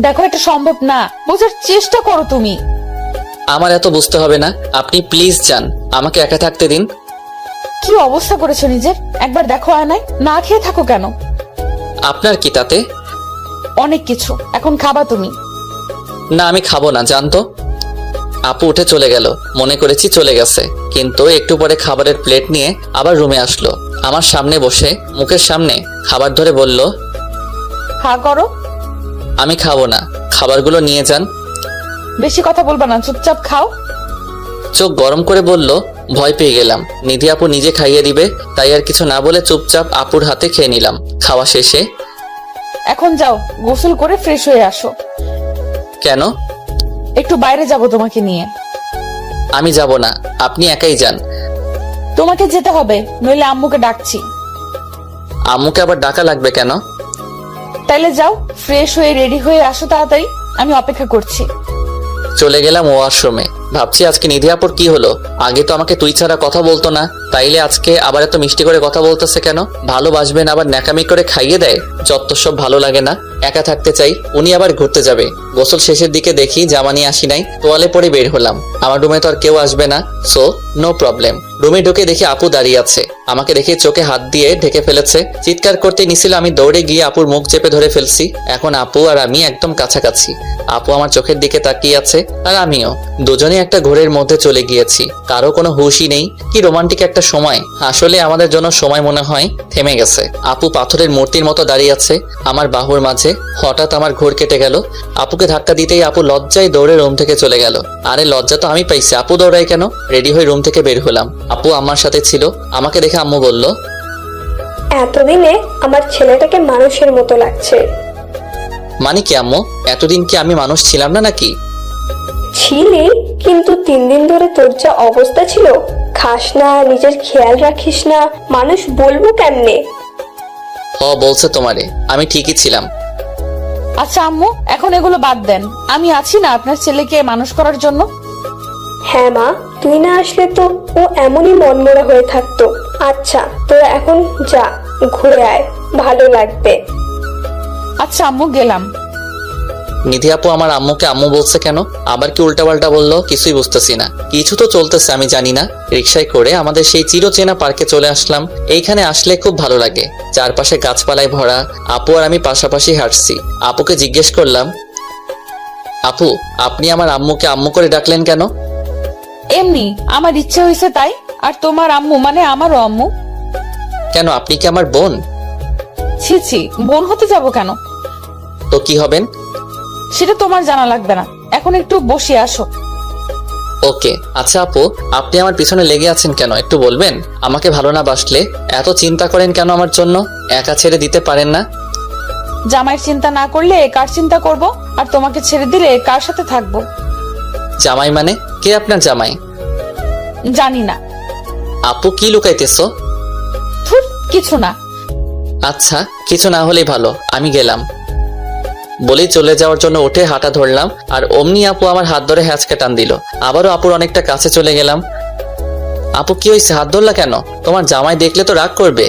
দেখো, এটা সম্ভব না। বোঝার চেষ্টা করো তুমি। আমার এত বুঝতে হবে না। আপনি প্লিজ যান, আমাকে একা থাকতে দিন। কি অবস্থা করেছো নিজের? একবার দেখো আয়নায়। না খেয়ে থাকো কেন? আপনার কি তাতে? অনেক কিছু। এখন খাবা তুমি। না আমি খাবো না, জানতো। আপু উঠে চলে গেল। মনে করেছি চলে গেছে, কিন্তু একটু পরে খাবারের প্লেট নিয়ে আবার রুমে আসলো। আমার সামনে বসে মুখের সামনে খাবার ধরে বলল, হা করো। আমি খাবো না, খাবারগুলো নিয়ে যান। বেশি কথা বলবা না, চুপচাপ খাও। চোখ গরম করে বলল, ভয় পেয়ে গেলাম। নিধি আপু নিজে খাইয়ে দিবে, তাই আর কিছু না বলে চুপচাপ আপুর হাতে খেয়ে নিলাম। খাওয়া শেষে, এখন যাও, গোসল করে ফ্রেশ হয়ে আসো। কেন? একটু বাইরে যাব তোমাকে নিয়ে। আমি যাব না, আপনি একাই যান। তোমাকে যেতে হবে, নইলে আম্মুকে ডাকছি। আম্মুকে আবার ডাকা লাগবে কেন? তাইলে যাও, ফ্রেশ হয়ে রেডি হয়ে আসো তাড়াতাড়ি। আমি অপেক্ষা করছি। চলে গেলাম ওয়াশরুমে। ভাবছি আজকে নিধি আপুর কি হলো? আগে তো আমাকে তুই ছাড়া কথা বলতো না, তাইলে আজকে আবার এত মিষ্টি করে কথা বলতেছে কেন? ভালোবাসবেন আবার ন্যাকামি করে খাইয়ে দেয়। যত সব ভালো লাগে না। একা থাকতে চাই। উনি আবার ঘুরতে যাবে। গোসল শেষের দিকে দেখি জামা নিয়ে আসি নাই, তোয়ালে পরে বের হলাম। আমার রুমে তো আর কেউ আসবে না, সো নো প্রবলেম। রুমে ঢুকে দেখি আপু দাঁড়িয়ে আছে। আমাকে দেখে চোখে হাত দিয়ে ঢেকে ফেলেছে। চিৎকার করতে নিছিল, আমি দৌড়ে গিয়ে আপুর মুখ চেপে ধরে ফেলছি। এখন আপু আর আমি একদম কাছাকাছি। আপু আমার চোখের দিকে তাকিয়ে আছে আর আমিও। দুজনে একটা ঘোরের মধ্যে চলে গিয়েছি, কারো কোনো হুঁশই নেই। কি রোমান্টিক একটা সময়। আসলে আমাদের জন্য সময় মনে হয় থেমে গেছে। আপু পাথরের মূর্তির মতো দাঁড়িয়ে আছে আমার বাহুর মাঝে। হঠাৎ আমার ঘোর কেটে গেল। আপুকে ধাক্কা দিতেই আপু লজ্জায় দৌড়ে রুম থেকে চলে গেল। আরে লজ্জা তো আমি পাইছি, আপু দৌড়াই কেন? রেডি হয়ে রুম থেকে বের হলাম। আপু আমার সাথে ছিল। আমাকে দেখে আম্মু বলল, এতদিনে আমার ছেলেটাকে মানুষের মতো লাগছে। মানে কি আম্মু? এতদিন কি আমি মানুষ ছিলাম না নাকি? ছিলি, কিন্তু 3 দিন ধরে তোর যা অবস্থা ছিল, খাস না, নিজের খেয়াল রাখিস না, মানুষ বলবো কেমনে? বলছে তোমারে, আমি ঠিকই ছিলাম। আচ্ছা আম্মু, এখন এগুলো বাদ দেন। আমি আছি না আপনার ছেলেকে মানুষ করার জন্য। হ্যাঁ মা, তুই না আসলে তো ও এমনই মনমরা হয়ে থাকতো। আচ্ছা তোরা এখন যা, ঘুরে আয়, ভালো লাগবে। আচ্ছা আম্মু, গেলাম। নিধি আপু আমার আম্মুকে আম্মু বলছে কেন? আবার কি উল্টাপাল্টা বললো? কিছুই বুঝতেছি না। কিছু তো চলতেছে, আমি জানি না। রিকশায় করে আমাদের সেই চিরচেনা পার্কে চলে আসলাম। এইখানে আসলে খুব ভালো লাগে। চারপাশে গাছপালায় ভরা। আপু আর আমি পাশাপাশি হাঁটছি। আপুকে জিজ্ঞেস করলাম, আপু আপনি আমার আম্মুকে আম্মু করে ডাকলেন কেন? এমনি আমার ইচ্ছে হয়েছে তাই। আর তোমার আম্মু মানে আমারও আম্মু। কেন, আপনি কি আমার বোন? ছি ছি, বোন হতে যাব কেন? তো কি হবেন? সেটা তোমার জানা লাগবে না। এখন একটু বসে আসো। ওকে। আচ্ছা আপু, আপনি আমার পিছনে লেগে আছেন কেন একটু বলবেন? আমাকে ভালো না বাসলে এত চিন্তা করেন কেন আমার জন্য? একা ছেড়ে দিতে পারেন না? জামাইয়ের চিন্তা না করলে কার চিন্তা করব? আর তোমাকে ছেড়ে দিলে কার সাথে থাকবো? জামাই মানে? কে আপনার জামাই? জানি না। আপু কি লুকাইতেছো? ধুর, কিছু না। আচ্ছা, কিছু না হলেই ভালো, আমি গেলাম। বলেই চলে যাওয়ার জন্য উঠে হাঁটা ধরলাম, আর অমনি আপু আমার হাত ধরে হ্যাঁচকা টান দিল। আবারও আপুর অনেকটা কাছে চলে গেলাম। আপু কি হয়েছে, হাত ধরলা কেন? তোমার জামাই দেখলে তো রাগ করবে।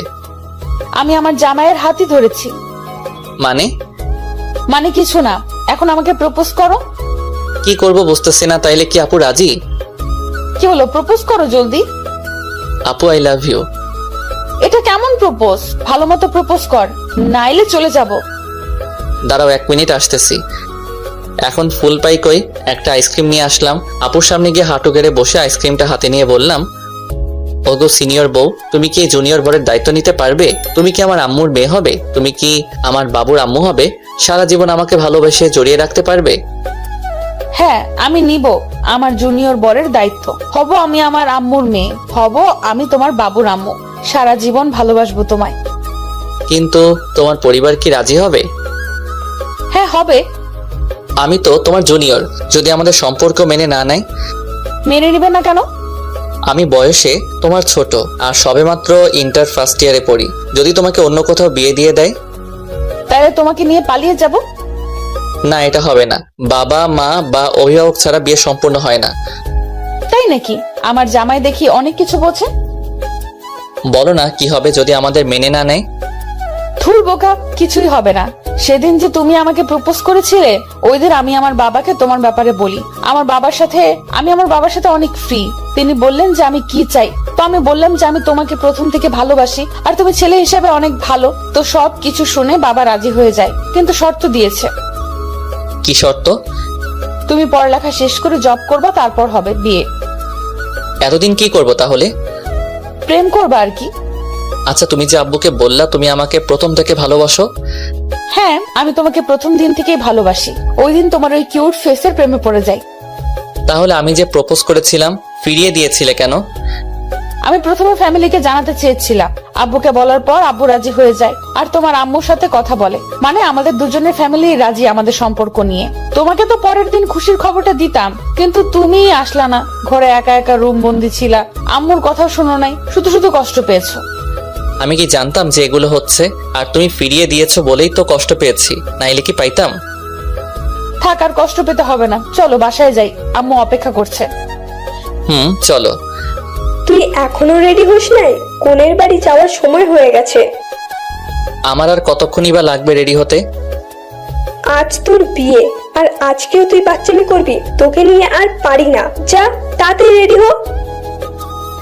আমি আমার জামাইয়ের হাতই ধরেছি। মানে কিছু না। এখন আমাকে প্রপোজ করো। কি করব বুঝতেছি না। তাইলে কি আপু রাজি? কি হলো, প্রপোজ করো জলদি। আপু আই লাভ ইউ। এটা কেমন প্রপোজ? ভালো মতো প্রপোজ কর, নাইলে চলে যাব। দাঁড়াও 1 মিনিট আসতেছি। এখন ফুল পাই কই? একটা আইসক্রিম নিয়ে আসলাম। আপুর সামনে গিয়ে হাঁটু গেড়ে বসে আইসক্রিমটা হাতে নিয়ে বললাম, ওগো সিনিয়র বউ, তুমি কি এই জুনিয়র বরের দায়িত্ব নিতে পারবে? তুমি কি আমার আম্মুর মেয়ে হবে? তুমি কি আমার বাবুর আম্মু হবে? সারা জীবন আমাকে ভালোবেসে জড়িয়ে রাখতে পারবে? হ্যাঁ, আমি নিব আমার জুনিয়র বরের দায়িত্ব। হব আমি আমার আম্মুর মেয়ে, হব আমি তোমার বাবুর আম্মু। সারা জীবন ভালোবাসবো তোমায়। কিন্তু তোমার পরিবার কি রাজি হবে? হ্যাঁ হবে। আমি তো তোমার জুনিয়র, যদি আমাদের সম্পর্ক মেনে না নেয়? মেনে নিবে না কেন? আমি বয়সে তোমার ছোট, আর সবেমাত্র ইন্টার ফার্স্ট ইয়ারে পড়ি। যদি তোমাকে অন্য কোথাও বিয়ে দিয়ে দেয়? তাহলে তোমাকে নিয়ে পালিয়ে যাব। না, এটা হবে না। বাবা মা বা অভিভাবক ছাড়া বিয়ে সম্পূর্ণ হয় না। তাই নাকি? আমার জামাই দেখি অনেক কিছু বোঝে। বলো না কি হবে যদি আমাদের মেনে না নেয়? ধুর বোকা, কিছুই হবে না। সেদিন যে তুমি আমাকে প্রপোজ করেছিলে, ওই দিন আমি আমার বাবাকে তোমার ব্যাপারে বলি। আমি আমার বাবার সাথে অনেক ফ্রি। তিনি বললেন যে আমি কি চাই, তো আমি বললাম যে আমি তোমাকে প্রথম থেকে ভালোবাসি, আর তুমি ছেলে হিসেবে অনেক ভালো। তো সব কিছু শুনে বাবা রাজি হয়ে যায়, কিন্তু শর্ত দিয়েছে। কি শর্ত? তুমি পড়ালেখা শেষ করে জব করবা, তারপর হবে বিয়ে। এতদিন কি করব তাহলে? প্রেম করবা আর কি। আচ্ছা, তুমি যে আব্বুকে বললা তুমি আমাকে প্রথম থেকে ভালোবাসো? হ্যাঁ, আমি তোমাকে প্রথম দিন থেকেই ভালোবাসি। ওই দিন তোমার ওই কিউট ফেসের প্রেমে পড়ে যাই। তাহলে আমি যে প্রপোজ করেছিলাম ফিরিয়ে দিয়েছিলে কেন? আমি প্রথমে ফ্যামিলিকে জানাতে চেয়েছিলাম। আব্বুকে বলার পর আব্বু রাজি হয়ে যায়, আর তোমার আম্মুর সাথে কথা বলে। মানে আমাদের দুজনের ফ্যামিলি রাজি আমাদের সম্পর্ক নিয়ে। তোমাকে তো পরের দিন খুশির খবরটা দিতাম, কিন্তু তুমি আসলা না। ঘরে একা একা রুম বন্দি ছিলা, আম্মুর কথাও শুনো নাই, শুধু শুধু কষ্ট পেয়েছো। আমি কি জানতাম যে এগুলো হচ্ছে? আর তুমি ফিরিয়ে দিয়েছো বলেই তো কষ্ট পেয়েছি, নাইলে কি পাইতাম? থাক, আর কষ্ট পেতে হবে না। চলো বাসায় যাই, আম্মু অপেক্ষা করছে। চলো। তুই এখনো রেডি হস নাই? কোনের বাড়ি যাওয়ার সময় হয়ে গেছে। আমার আর কতক্ষণই বা লাগবে রেডি হতে? আজ তোর বিয়ে, আর আজকেও তুই বাচ্চামি করবি? তোকে নিয়ে আর পারি না। যা, তাড়াতাড়ি রেডি হ।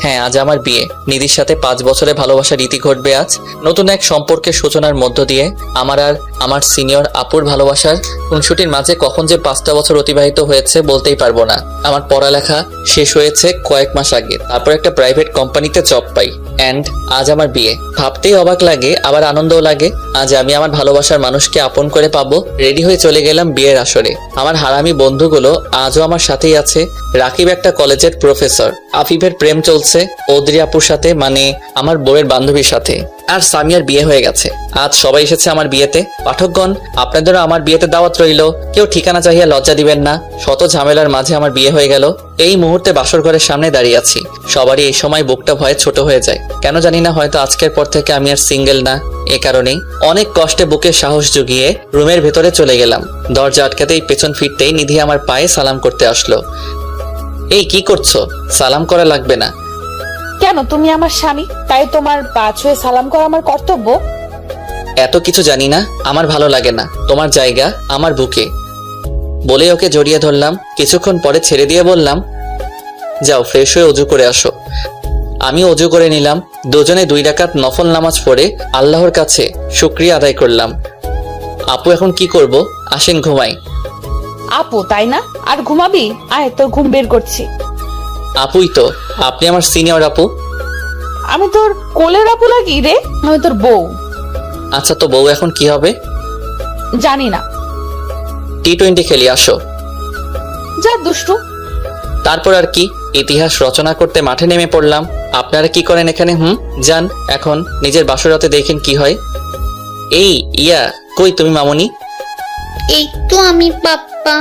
হ্যাঁ, আজ আমার বিয়ে। নিধির সাথে 5 বছরে ভালোবাসার রীতি ঘটবে আজ। নতুন এক সম্পর্কের সূচনার মধ্য দিয়ে আমার আর আমার সিনিয়র আপুর ভালোবাসার খুনসুটির মাঝে কখন যে 5টা বছর অতিবাহিত হয়েছে বলতেই পারবো না। আমার পড়ালেখা শেষ হয়েছে কয়েক মাস আগে, তারপর একটা প্রাইভেট কোম্পানিতে জব পাই, অ্যান্ড আজ আমার বিয়ে। ভাবতেই অবাক লাগে, আবার আনন্দও লাগে। আজ আমি আমার ভালোবাসার মানুষকে আপন করে পাবো। রেডি হয়ে চলে গেলাম বিয়ের আসরে। আমার হারামি বন্ধুগুলো আজও আমার সাথেই আছে। রাকিব একটা কলেজের প্রফেসর, আফিফের প্রেম চলছে ওদ্রি আপুর সাথে, মানে আমার বউয়ের বান্ধবীর সাথে, আর সামিয়ার বিয়ে হয়ে গেছে। আজ সবাই এসেছে আমার বিয়েতে। পাঠকগণ, আপনাদেরও আমার বিয়েতে দাওয়াত রইল। কেউ ঠিকানা চাহিয়া লজ্জা দিবেন না। শত ঝামেলার মাঝে আমার বিয়ে হয়ে গেল। এই মুহূর্তে বাসর ঘরের সামনে দাঁড়িয়ে আছি। সবারই এই সময় বুকটা ভয়ে ছোট হয়ে যায়, কেন জানি না। হয়তো আজকের পর থেকে আমি আর সিঙ্গেল না, এ কারণেই অনেক কষ্টে বুকে সাহস জুগিয়ে রুমের ভেতরে চলে গেলাম। দরজা আটকাতেই পেছন ফিরতেই নিধি আমার পায়ে সালাম করতে আসলো। এই কি করছো? সালাম করা লাগবে না। কেন, তুমি আমার স্বামী, তাই তোমার পা ছুঁয়ে সালাম করা আমার কর্তব্য? এত কিছু জানি না, আমার ভালো লাগে না। তোমার জায়গা আমার বুকে। বলে ওকে জড়িয়ে ধরলাম। কিছুক্ষণ পরে ছেড়ে দিয়ে বললাম, যাও ফ্রেশ হয়ে অজু করে আসো। আমি অজু করে নিলাম। দুজনে 2 রাকাত নফল নামাজ পড়ে আল্লাহর কাছে শুকরিয়া আদায় করলাম। আপু, এখন কি করব? আসেন ঘুমাই। আপু, তাই না? আর ঘুমাবি? আয়, তোর ঘুম বের করছি। আপুই তো, আপনি আমার সিনিয়র আপু। আমি তোর কোলের আপু লাগি রে? আমি তোর বউ। আচ্ছা, তো বউ এখন কি হবে? জানি না। T20 খেলি, আসো। যা দুষ্টু। তারপর আর কি, ইতিহাস রচনা করতে মাঠে নেমে পড়লাম। আপনারা কি করেন এখানে? যান এখন নিজের বাসরাতে দেখেন কি হয়। এই ইয়া, কই তুমি মামুনি? এই তো আমি পাপ্পা।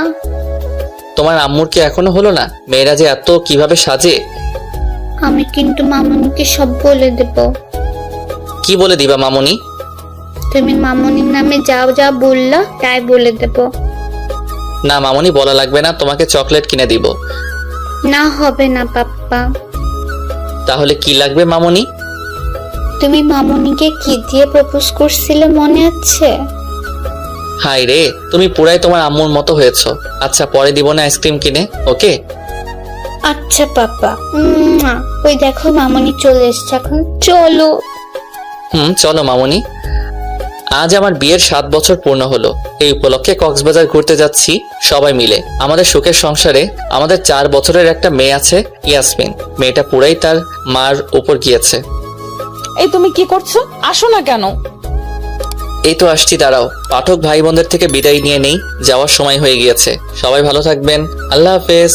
তোমার আম্মুর কি এখনো হলো না? মেয়েরা যে এত কিভাবে সাজে। আমি কিন্তু মামুনিকে সব বলে দেব। কি বলে দিবা মামুনি? তুমি মামুনির নামে যাও যা বললা তাই বলে দেব। না মামুনি, বলা লাগবে না, তোমাকে চকলেট কিনে দিব। না, হবে না পাপ্পা। তাহলে কি লাগবে মামুনি? তুমি মামুনিকে কি দিয়ে প্রপোজ করছিলে মনে আছে? হাই রে, তুমি পুরাই তোমার আম্মুর মতো হয়েছো। আচ্ছা, পরে দিব না আইসক্রিম কিনে, ওকে? আচ্ছা পাপ্পা। ওই দেখো মামুনি চলে এসছে, এখন চলো। চলো মামুনি। আজ আমার বিয়ের 7 বছর পূর্ণ হলো। এই উপলক্ষে কক্সবাজার ঘুরতে যাচ্ছি সবাই মিলে। আমাদের সুখের সংসারে আমাদের 4 বছরের একটা মেয়ে আছে, ইয়াসমিন। মেয়েটা পুরাই তার মার উপর গিয়েছে। এই তুমি কি করছো? আসো না কেন? এই তো আসছি, দাঁড়াও। পাঠক ভাই বোনদের থেকে বিদায় নিয়ে নেই, যাওয়ার সময় হয়ে গিয়েছে। সবাই ভালো থাকবেন, আল্লাহ হাফেজ।